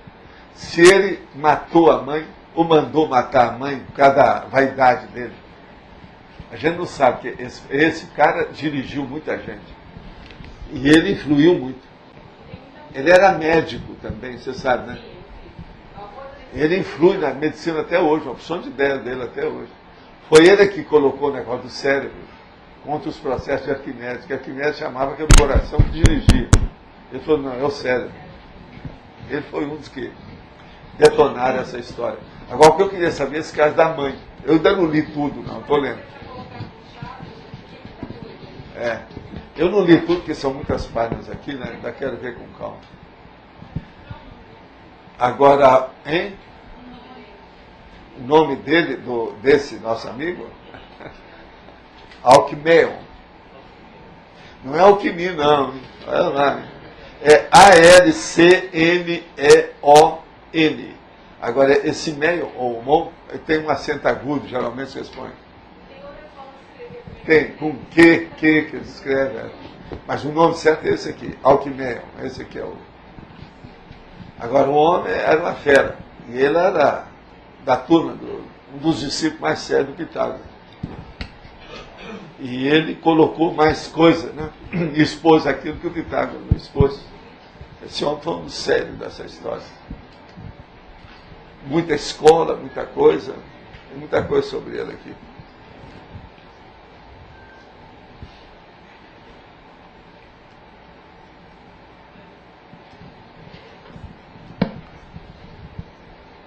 Se ele matou a mãe, ou mandou matar a mãe, por causa da vaidade dele. A gente não sabe, que esse cara dirigiu muita gente. E ele influiu muito. Ele era médico também, você sabe, né? Ele influi na medicina até hoje, uma opção de ideia dele até hoje. Foi ele que colocou o negócio do cérebro contra os processos de Arquimedes, que Arquimedes chamava que era o coração que dirigia. Ele falou, não, é o cérebro. Ele foi um dos que detonaram essa história. Agora, o que eu queria saber é esse caso da mãe. Eu ainda não li tudo, não, estou lendo. Eu não li tudo, porque são muitas páginas aqui, né? Ainda quero ver com calma. Agora, hein? O nome dele, desse nosso amigo? Alquimeion. Não é alquimia, não. Olha lá. É A-L-C-M-E-O-N. Agora, esse meio, ou mon, tem um acento agudo, geralmente se responde. Tem, com que eles escrevem. Mas o nome certo é esse aqui, Alquimeion. Esse aqui é o... Agora, o homem era uma fera. E ele era da turma, um dos discípulos mais sérios do Pitágoras. E ele colocou mais coisa, né? E expôs aquilo que o Pitágoras não expôs. Esse homem foi um sério dessa história. Muita escola, muita coisa. Tem muita coisa sobre ele aqui.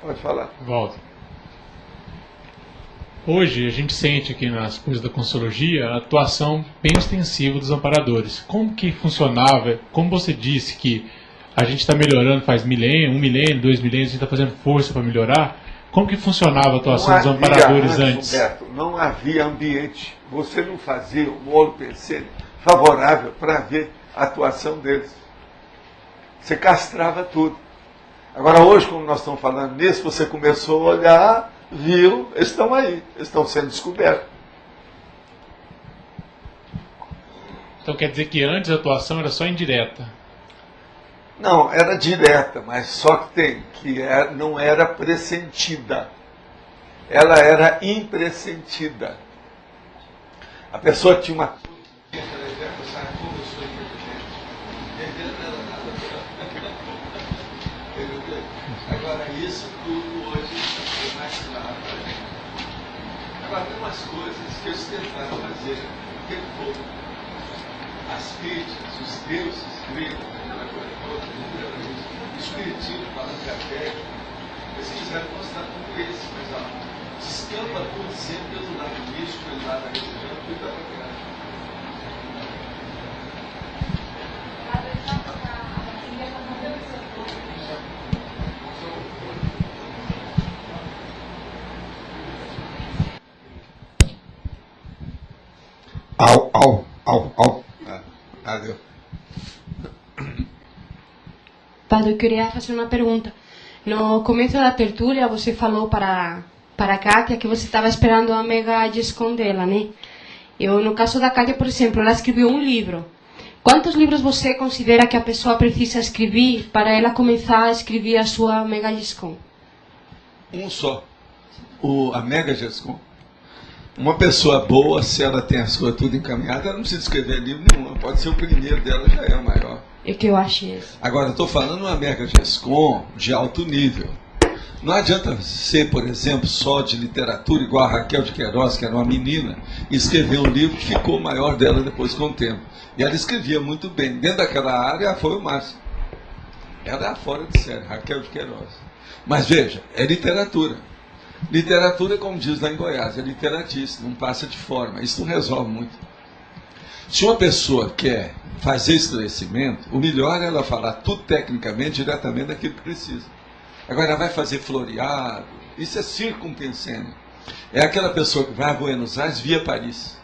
Pode falar. Volta. Hoje a gente sente aqui nas coisas da Consciologia a atuação bem extensiva dos amparadores. Como que funcionava? Como você disse que a gente está melhorando faz milênio, 1 milênio, 2 milênios, a gente está fazendo força para melhorar. Como que funcionava a atuação dos amparadores antes? Humberto, não havia ambiente. Você não fazia um Molo Pensene favorável para ver a atuação deles. Você castrava tudo. Agora, hoje, como nós estamos falando nisso, você começou a olhar, viu, eles estão aí, eles estão sendo descobertos. Então quer dizer que antes a atuação era só indireta? Não, era direta, mas só que não era pressentida. Ela era impressentida. A pessoa tinha uma... Agora, isso tudo hoje é mais claro. Agora, tem umas coisas que eles tentaram fazer o tempo todo. As críticas, os deuses gregos, aquela coisa toda, o espiritismo, falando da técnica, eles quiseram mostrar como esse, mas ó, descampa tudo sempre pelo lado místico, pelo lado da religião, tudo da verdade. Au. Valeu. Padre, eu queria fazer uma pergunta. No começo da tertúlia, você falou para a Kátia que você estava esperando a mega GESCOM dela, né? No caso da Kátia, por exemplo, ela escreveu um livro. Quantos livros você considera que a pessoa precisa escrever para ela começar a escrever a sua mega GESCOM? Um só. A mega GESCOM. Uma pessoa boa, se ela tem a sua tudo encaminhada, ela não precisa escrever livro nenhum. Pode ser o primeiro dela, já é o maior. É que eu acho isso. Agora, eu estou falando uma mega GESCOM de alto nível. Não adianta ser, por exemplo, só de literatura, igual a Raquel de Queiroz, que era uma menina, e escrever um livro que ficou maior dela depois com o tempo. E ela escrevia muito bem. Dentro daquela área, foi o máximo. Ela é a fora de série, Raquel de Queiroz. Mas veja, é literatura. Literatura, como diz lá em Goiás, é literatíssimo, não passa de forma. Isso não resolve muito. Se uma pessoa quer fazer esclarecimento, o melhor é ela falar tudo tecnicamente, diretamente daquilo que precisa. Agora ela vai fazer floreado, isso é circunpensênio. É aquela pessoa que vai a Buenos Aires via Paris.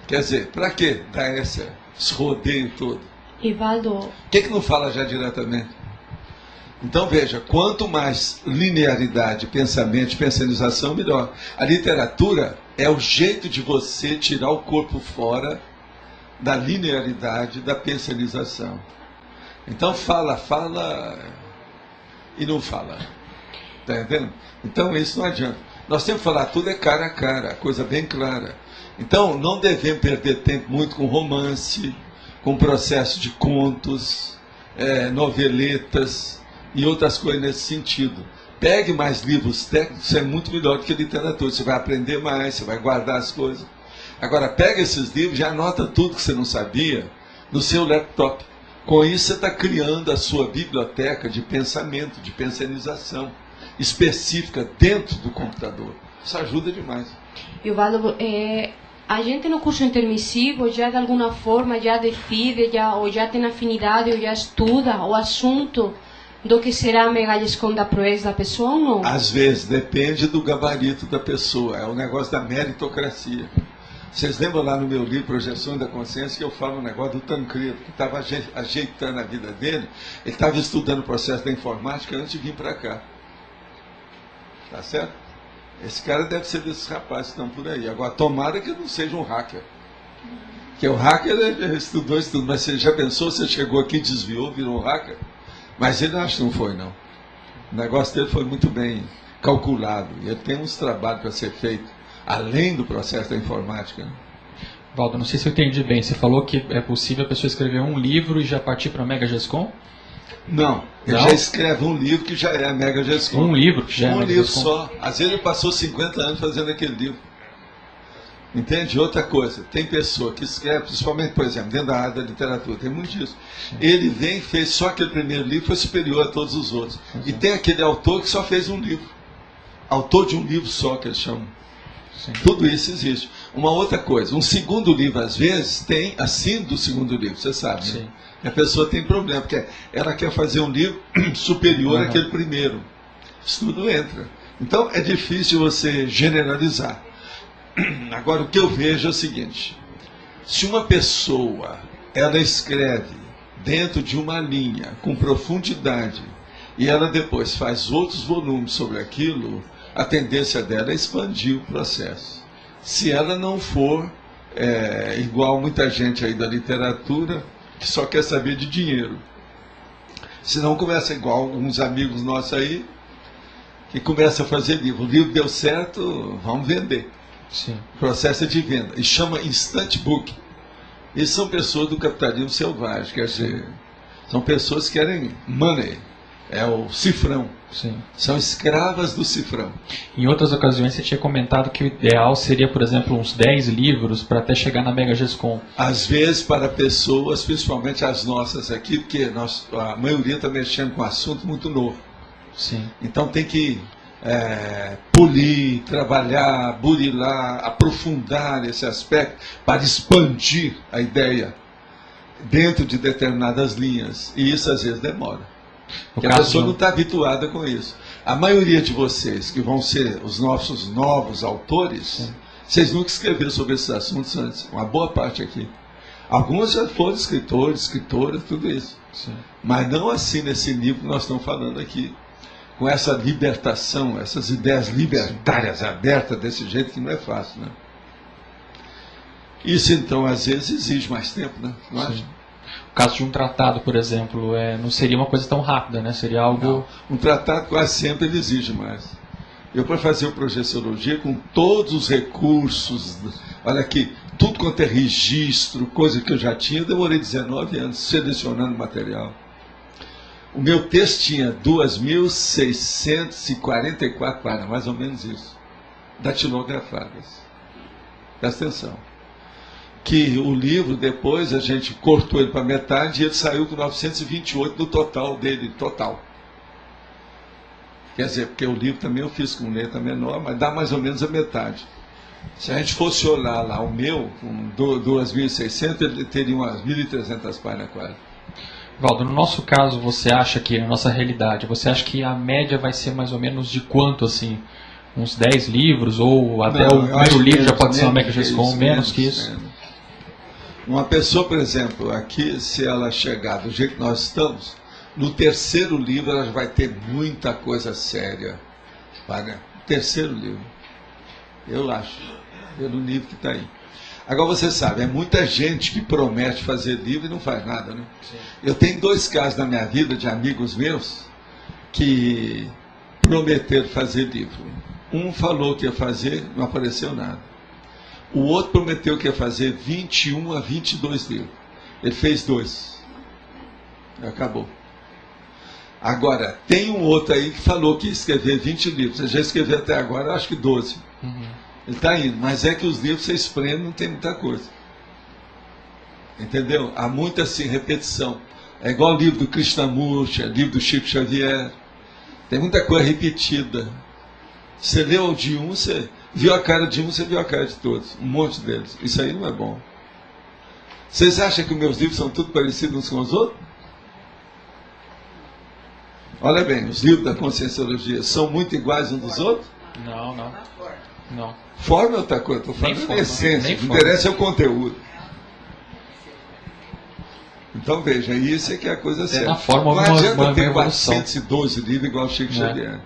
Quer dizer, para que dar esse rodeio todo? Ivaldo. Por que não fala já diretamente? Então veja, quanto mais linearidade, pensamento, pensionização, melhor. A literatura é o jeito de você tirar o corpo fora da linearidade, da pensionização. Então fala e não fala. Está entendendo? Então isso não adianta. Nós temos que falar tudo cara a cara, coisa bem clara. Então não devemos perder tempo muito com romance, com processo de contos, noveletas e outras coisas nesse sentido. Pegue mais livros técnicos, isso é muito melhor do que literatura. Você vai aprender mais, você vai guardar as coisas. Agora pega esses livros e anota tudo que você não sabia no seu laptop. Com isso você está criando a sua biblioteca de pensamento, de pensionização específica dentro do computador. Isso ajuda demais. Ivaldo, a gente no curso intermissivo já de alguma forma já decide, ou já tem afinidade, ou já estuda o assunto do que será a Megalhescon da proeza da pessoa ou não? Às vezes, depende do gabarito da pessoa. É o negócio da meritocracia. Vocês lembram lá no meu livro Projeção da Consciência que eu falo um negócio do Tancredo, que estava ajeitando a vida dele. Ele estava estudando o processo da informática antes de vir para cá. Tá certo? Esse cara deve ser desses rapazes que estão por aí. Agora, tomara que não seja um hacker. Porque o hacker estudou, mas você já pensou, você chegou aqui, desviou, virou um hacker? Mas ele acho que não foi, não. O negócio dele foi muito bem calculado. E ele tem uns trabalhos para ser feito, além do processo da informática. Valdo, não sei se eu entendi bem. Você falou que é possível a pessoa escrever um livro e já partir para a Megalhescon? Não, ele já escreve um livro que já é a Megalhescon. Um livro que já é a Megalhescon? Um livro só. Às vezes ele passou 50 anos fazendo aquele livro. Entende? Outra coisa, tem pessoa que escreve, principalmente, por exemplo, dentro da área da literatura, tem muito disso. Ele vem e fez só aquele primeiro livro, foi superior a todos os outros. E tem aquele autor que só fez um livro. Autor de um livro só, que eles chamam. Sim. Tudo isso existe. Uma outra coisa, um segundo livro, às vezes, tem acima do segundo livro, você sabe, né? Sim. A pessoa tem problema, porque ela quer fazer um livro superior àquele primeiro. Isso tudo entra. Então, é difícil você generalizar. Agora, o que eu vejo é o seguinte: se uma pessoa, ela escreve dentro de uma linha, com profundidade, e ela depois faz outros volumes sobre aquilo, a tendência dela é expandir o processo. Se ela não for igual muita gente aí da literatura, que só quer saber de dinheiro. Se não começa igual alguns amigos nossos aí, que começam a fazer livro. O livro deu certo, vamos vender. Sim. Processo de venda. E chama Instant Book. Eles são pessoas do capitalismo selvagem, quer dizer, são pessoas que querem money. É o cifrão. Sim. São escravas do cifrão. Em outras ocasiões você tinha comentado que o ideal seria, por exemplo, uns 10 livros para até chegar na Megalhescon. Às vezes para pessoas, principalmente as nossas aqui, porque a maioria está mexendo com um assunto muito novo. Sim. Então tem que polir, trabalhar, burilar, aprofundar esse aspecto para expandir a ideia dentro de determinadas linhas. E isso às vezes demora. Porque a pessoa não está habituada com isso. A maioria de vocês que vão ser os nossos novos autores, sim, vocês nunca escreveram sobre esses assuntos antes. Uma boa parte aqui. Alguns já foram escritores, escritoras, tudo isso. Sim. Mas não assim nesse nível que nós estamos falando aqui. Com essa libertação, essas ideias libertárias abertas desse jeito que não é fácil, né? Isso então às vezes exige mais tempo, né? Não acha? O caso de um tratado, por exemplo, não seria uma coisa tão rápida, né? Seria algo... Não. Um tratado quase sempre ele exige mais. Eu, para fazer o Projeciologia, com todos os recursos, olha aqui, tudo quanto é registro, coisa que eu já tinha, eu demorei 19 anos selecionando material. O meu texto tinha 2.644 páginas, mais ou menos isso, datilografadas. Presta atenção. Que o livro, depois, a gente cortou ele para metade e ele saiu com 928 do total dele, total. Quer dizer, porque o livro também eu fiz com letra menor, mas dá mais ou menos a metade. Se a gente fosse olhar lá o meu, com 2.600, ele teria umas 1.300 páginas quase. Valdo, no nosso caso, você acha que, na nossa realidade, você acha que a média vai ser mais ou menos de quanto, assim? Uns 10 livros? Ou até o primeiro livro já pode ser uma Mega GESCOM, menos que isso? Uma pessoa, por exemplo, aqui, se ela chegar do jeito que nós estamos, no terceiro livro ela vai ter muita coisa séria. Para o terceiro livro. Eu acho. Pelo nível que está aí. Agora você sabe, é muita gente que promete fazer livro e não faz nada, né? Sim. Eu tenho 2 casos na minha vida de amigos meus que prometeram fazer livro. Um falou que ia fazer, não apareceu nada. O outro prometeu que ia fazer 21 a 22 livros. Ele fez 2. Acabou. Agora, tem um outro aí que falou que ia escrever 20 livros. Ele já escreveu até agora, acho que 12. Ele está indo, mas é que os livros você espreme, não tem muita coisa. Entendeu? Há muita assim, repetição. É igual o livro do Krishnamurti, livro do Chico Xavier. Tem muita coisa repetida. Você leu de um, você viu a cara de um, você viu a cara de todos. Um monte deles. Isso aí não é bom. Vocês acham que os meus livros são tudo parecidos uns com os outros? Olha bem, os livros da Conscienciologia são muito iguais uns dos outros? Não. Forma é outra coisa, estou falando de essência, o que interessa é o conteúdo. Então veja, isso é que é a coisa séria. Não adianta ter 412 livros igual o Chico Xavier.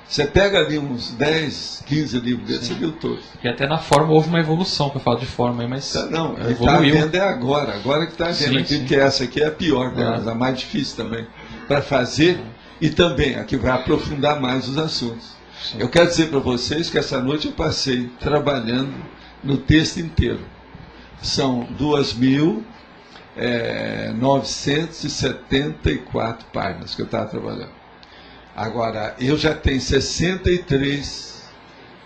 Você pega ali uns 10, 15 livros desses, você viu todos. E até na forma houve uma evolução, que eu falo de forma aí, mas não, está vendo agora que está vendo, porque essa aqui é a pior delas, a mais difícil também, para fazer, e também a que vai aprofundar mais os assuntos. Sim. Eu quero dizer para vocês que essa noite eu passei trabalhando no texto inteiro. São 2.974 páginas que eu estava trabalhando. Agora, eu já tenho 63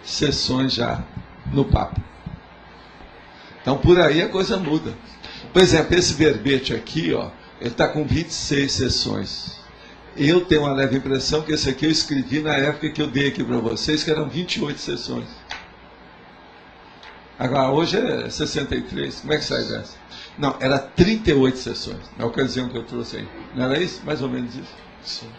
sessões já no papo. Então, por aí a coisa muda. Por exemplo, esse verbete aqui, ó, ele está com 26 sessões. Eu tenho uma leve impressão que esse aqui eu escrevi na época que eu dei aqui para vocês, que eram 28 sessões. Agora, hoje é 63. Como é que sai dessa? Não, era 38 sessões, na ocasião que eu trouxe aí. Não era isso? Mais ou menos isso? Sim.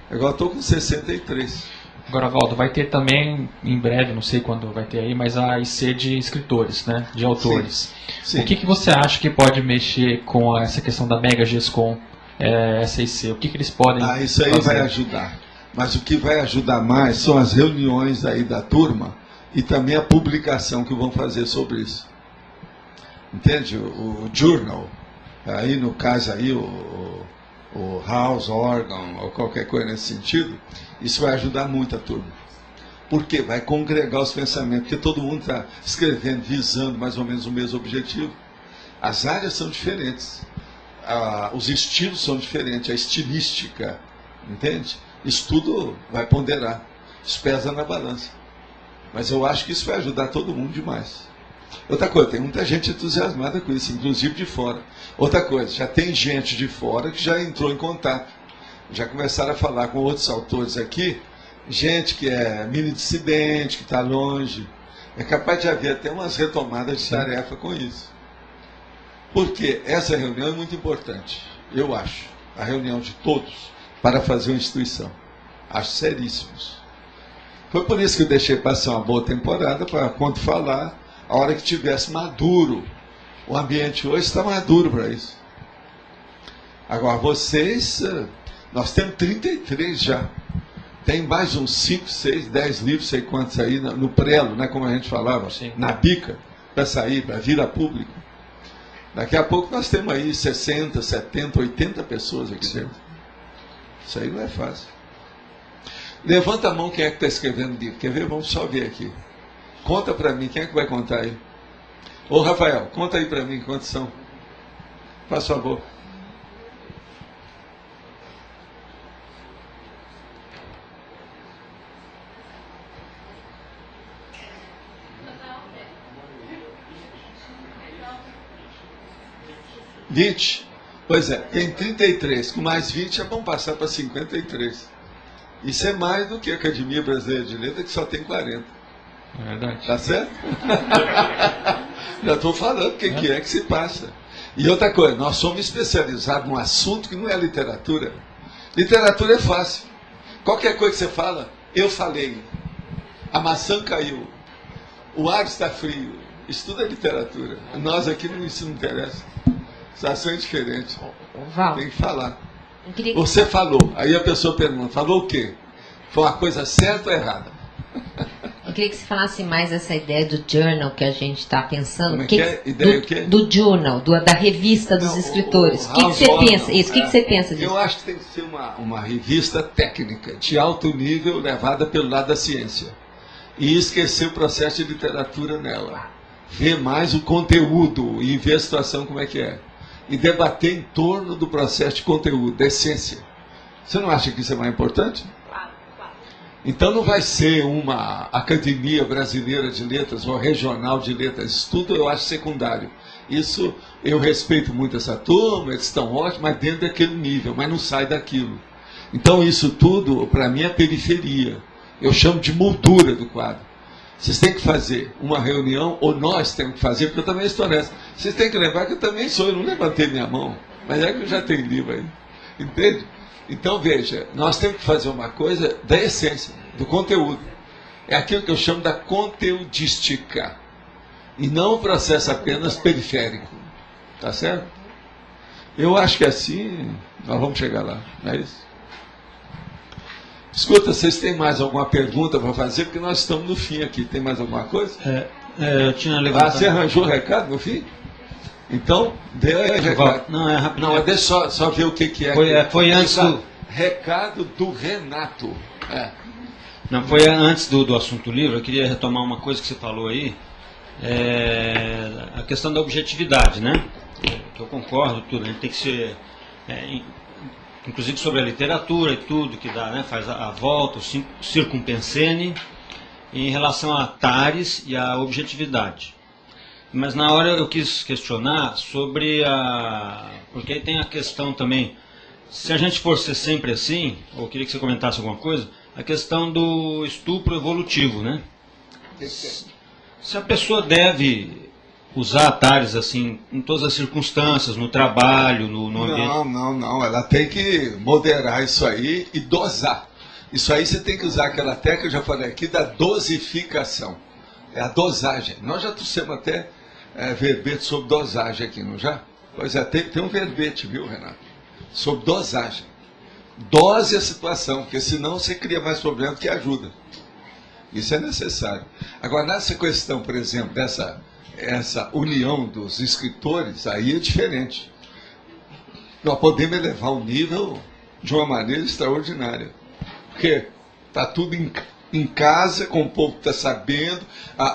Agora estou com 63. Agora, Valdo, vai ter também, em breve, não sei quando vai ter aí, mas a IC de escritores, né? De autores. Sim. O que você acha que pode mexer com essa questão da Mega GESCOM? Essa IC, o que eles podem isso aí fazer? Vai ajudar. Mas o que vai ajudar mais são as reuniões aí da turma e também a publicação que vão fazer sobre isso. Entende? O journal, aí no caso aí o house organ ou qualquer coisa nesse sentido, isso vai ajudar muito a turma. Por quê? Vai congregar os pensamentos, porque todo mundo está escrevendo, visando mais ou menos o mesmo objetivo. As áreas são diferentes. Os estilos são diferentes, a estilística, entende? Isso tudo vai ponderar, isso pesa na balança. Mas eu acho que isso vai ajudar todo mundo demais. Outra coisa, tem muita gente entusiasmada com isso, inclusive de fora. Outra coisa, já tem gente de fora que já entrou em contato, já começaram a falar com outros autores aqui, gente que é mini-dissidente, que está longe. É capaz de haver até umas retomadas de tarefa com isso. Porque essa reunião é muito importante, eu acho, a reunião de todos, para fazer uma instituição. Acho seríssimos. Foi por isso que eu deixei passar uma boa temporada, para quando falar, a hora que tivesse maduro. O ambiente hoje está maduro para isso. Agora, vocês, nós temos 33 já. Tem mais uns 5, 6, 10 livros, sei quantos aí, no prelo, né, como a gente falava, na bica, para sair, para vir a público. Daqui a pouco nós temos aí 60, 70, 80 pessoas aqui dentro. Isso aí não é fácil. Levanta a mão quem é que está escrevendo livro. Quer ver? Vamos só ver aqui. Conta para mim, quem é que vai contar aí? Ô Rafael, conta aí para mim quantos são. Faz favor. 20? Pois é, tem 33. Com mais 20 é bom passar para 53. Isso é mais do que a Academia Brasileira de Letras, que só tem 40. É verdade. Tá certo? Já estou falando o que é que se passa. E outra coisa, nós somos especializados num assunto que não é literatura. Literatura é fácil. Qualquer coisa que você fala, eu falei. A maçã caiu. O ar está frio. Isso tudo é literatura. Nós aqui isso não interessa. Situação é diferente. Val, tem que falar. Você falou. Aí a pessoa pergunta, falou o quê? Foi uma coisa certa ou errada? Eu queria que você falasse mais essa ideia do journal que a gente está pensando. Como é que é? Ideia o quê? Do journal, da revista dos escritores. O que você pensa? Isso, o que você pensa disso? Eu acho que tem que ser uma revista técnica, de alto nível, levada pelo lado da ciência. E esquecer o processo de literatura nela. Ver mais o conteúdo e ver a situação como é que é. E debater em torno do processo de conteúdo, da essência. Você não acha que isso é mais importante? Então não vai ser uma Academia Brasileira de Letras ou regional de letras. Isso tudo eu acho secundário. Isso, eu respeito muito essa turma, eles estão ótimos, mas dentro daquele nível, mas não sai daquilo. Então isso tudo, para mim, é periferia. Eu chamo de moldura do quadro. Vocês têm que fazer uma reunião, ou nós temos que fazer, porque eu também estou nessa. Vocês têm que lembrar que eu também sou, eu não levantei minha mão, mas é que eu já tenho livro aí. Entende? Então, veja, nós temos que fazer uma coisa da essência, do conteúdo. É aquilo que eu chamo da conteudística. E não um processo apenas periférico. Tá certo? Eu acho que assim, nós vamos chegar lá. Não é isso? Escuta, vocês têm mais alguma pergunta para fazer? Porque nós estamos no fim aqui. Tem mais alguma coisa? Eu tinha levantado... você arranjou o recado no fim? Então, dê aí recado. Não, é rápido. Não, deixa só ver o que é. Foi antes do... Recado do Renato. Não, foi antes do assunto do livro. Eu queria retomar uma coisa que você falou aí. A questão da objetividade, né? Que eu concordo, tudo. A gente tem que ser... inclusive sobre a literatura e tudo que dá, né? Faz a volta, o circumpensene, em relação a Tales e a objetividade. Mas na hora eu quis questionar sobre porque aí tem a questão também, se a gente for ser sempre assim, ou queria que você comentasse alguma coisa, a questão do estupro evolutivo, né? Se a pessoa deve usar Tales assim, em todas as circunstâncias, no trabalho, no ambiente... Não. Ela tem que moderar isso aí e dosar. Isso aí você tem que usar aquela técnica que eu já falei aqui, da dosificação. É a dosagem. Nós já trouxemos até verbete sobre dosagem aqui, não já? Pois é, tem um verbete, viu, Renato? Sobre dosagem. Dose a situação, porque senão você cria mais problema do que ajuda. Isso é necessário. Agora, nessa questão, por exemplo, essa união dos escritores, aí é diferente. Nós podemos elevar o nível de uma maneira extraordinária. Porque está tudo em casa, com o povo que está sabendo,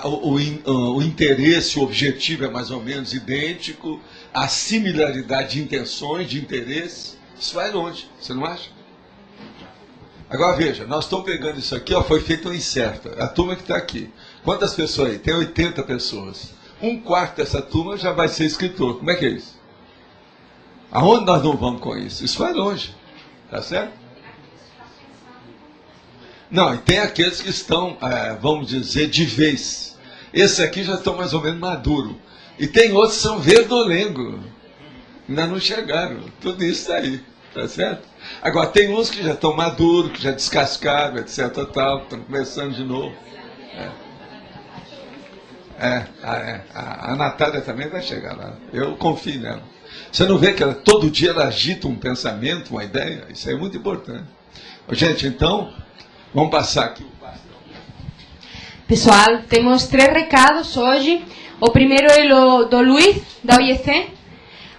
o interesse, o objetivo é mais ou menos idêntico, a similaridade de intenções, de interesse, isso vai longe, você não acha? Agora veja, nós estamos pegando isso aqui, foi feito uma incerta, a turma que está aqui. Quantas pessoas aí? Tem 80 pessoas. 1/4 dessa turma já vai ser escritor. Como é que é isso? Aonde nós não vamos com isso? Isso vai longe, tá certo? Não, e tem aqueles que estão, vamos dizer, de vez. Esses aqui já estão mais ou menos maduros. E tem outros que são verdolengo. Ainda não chegaram. Tudo isso aí, tá certo? Agora, tem uns que já estão maduros, que já descascaram, etc. Tal, estão começando de novo. A Natália também vai chegar lá. Eu confio nela. Você não vê que todo dia ela agita um pensamento, uma ideia? Isso é muito importante. Gente, então... Vamos passar aqui. Pessoal, temos 3 recados hoje. O primeiro é o do Luiz, da OIEC.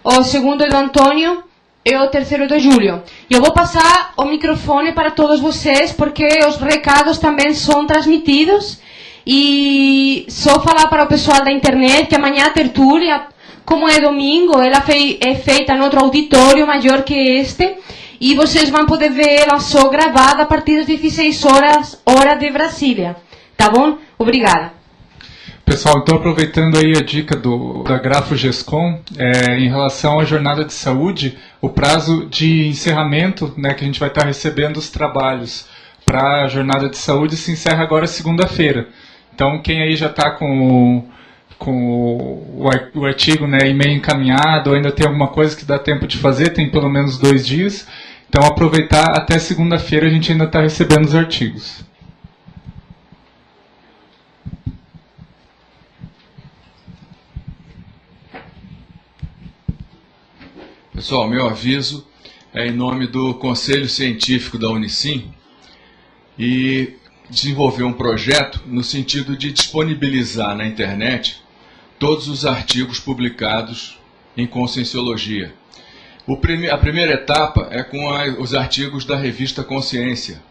O segundo é do Antônio. E o terceiro é do Júlio. Eu vou passar o microfone para todos vocês, porque os recados também são transmitidos. E só falar para o pessoal da internet que amanhã a tertúlia, como é domingo, ela é feita em outro auditório maior que este. E vocês vão poder ver ela só gravada a partir das 16 horas, hora de Brasília. Tá bom? Obrigada. Pessoal, então aproveitando aí a dica da Grafo GESCOM, em relação à jornada de saúde, o prazo de encerramento, né, que a gente vai estar recebendo os trabalhos para a jornada de saúde se encerra agora segunda-feira. Então quem aí já está com o artigo, né, e-mail encaminhado, ou ainda tem alguma coisa que dá tempo de fazer, tem pelo menos 2 dias. Então aproveitar até segunda-feira, a gente ainda está recebendo os artigos. Pessoal, meu aviso é em nome do Conselho Científico da Unicim e desenvolver um projeto no sentido de disponibilizar na internet todos os artigos publicados em Conscienciologia. A primeira etapa é com os artigos da revista Consciência.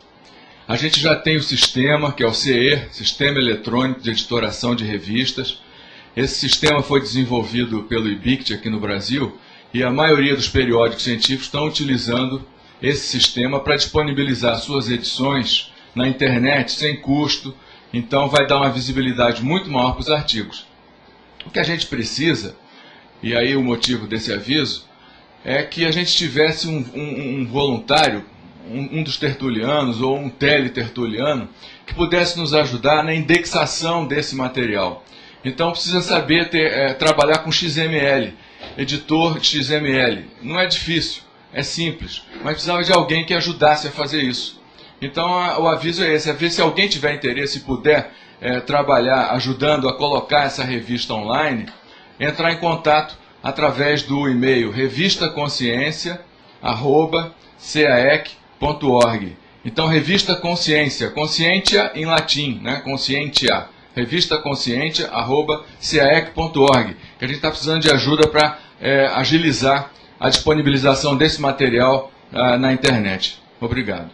A gente já tem o sistema, que é o CE, Sistema Eletrônico de Editoração de Revistas. Esse sistema foi desenvolvido pelo IBICT aqui no Brasil, e a maioria dos periódicos científicos estão utilizando esse sistema para disponibilizar suas edições na internet sem custo, então vai dar uma visibilidade muito maior para os artigos. O que a gente precisa, e aí o motivo desse aviso, é que a gente tivesse um voluntário, um dos tertulianos ou um teletertuliano, que pudesse nos ajudar na indexação desse material. Então precisa saber trabalhar com XML, editor XML. Não é difícil, é simples, mas precisava de alguém que ajudasse a fazer isso. Então o aviso é esse, é ver se alguém tiver interesse e puder trabalhar ajudando a colocar essa revista online, entrar em contato através do e-mail revistaconsciência@caec.org. Então Revista Consciência, conscientia em latim, né? Conscientia. revistaconscientia@caec.org, que a gente está precisando de ajuda para agilizar a disponibilização desse material na internet. Obrigado.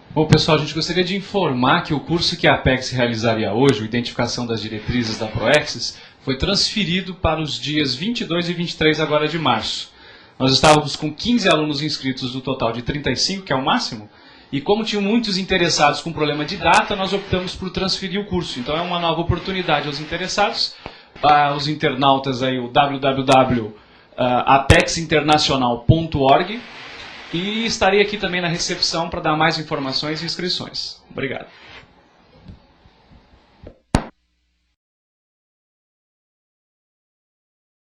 Bom, pessoal, a gente gostaria de informar que o curso que a Apex realizaria hoje, o Identificação das Diretrizes da Proexis, foi transferido para os dias 22 e 23 agora de março. Nós estávamos com 15 alunos inscritos do total de 35, que é o máximo, e como tinham muitos interessados com problema de data, nós optamos por transferir o curso. Então é uma nova oportunidade aos interessados, aos internautas aí, o www.apexinternacional.org, e estarei aqui também na recepção para dar mais informações e inscrições. Obrigado.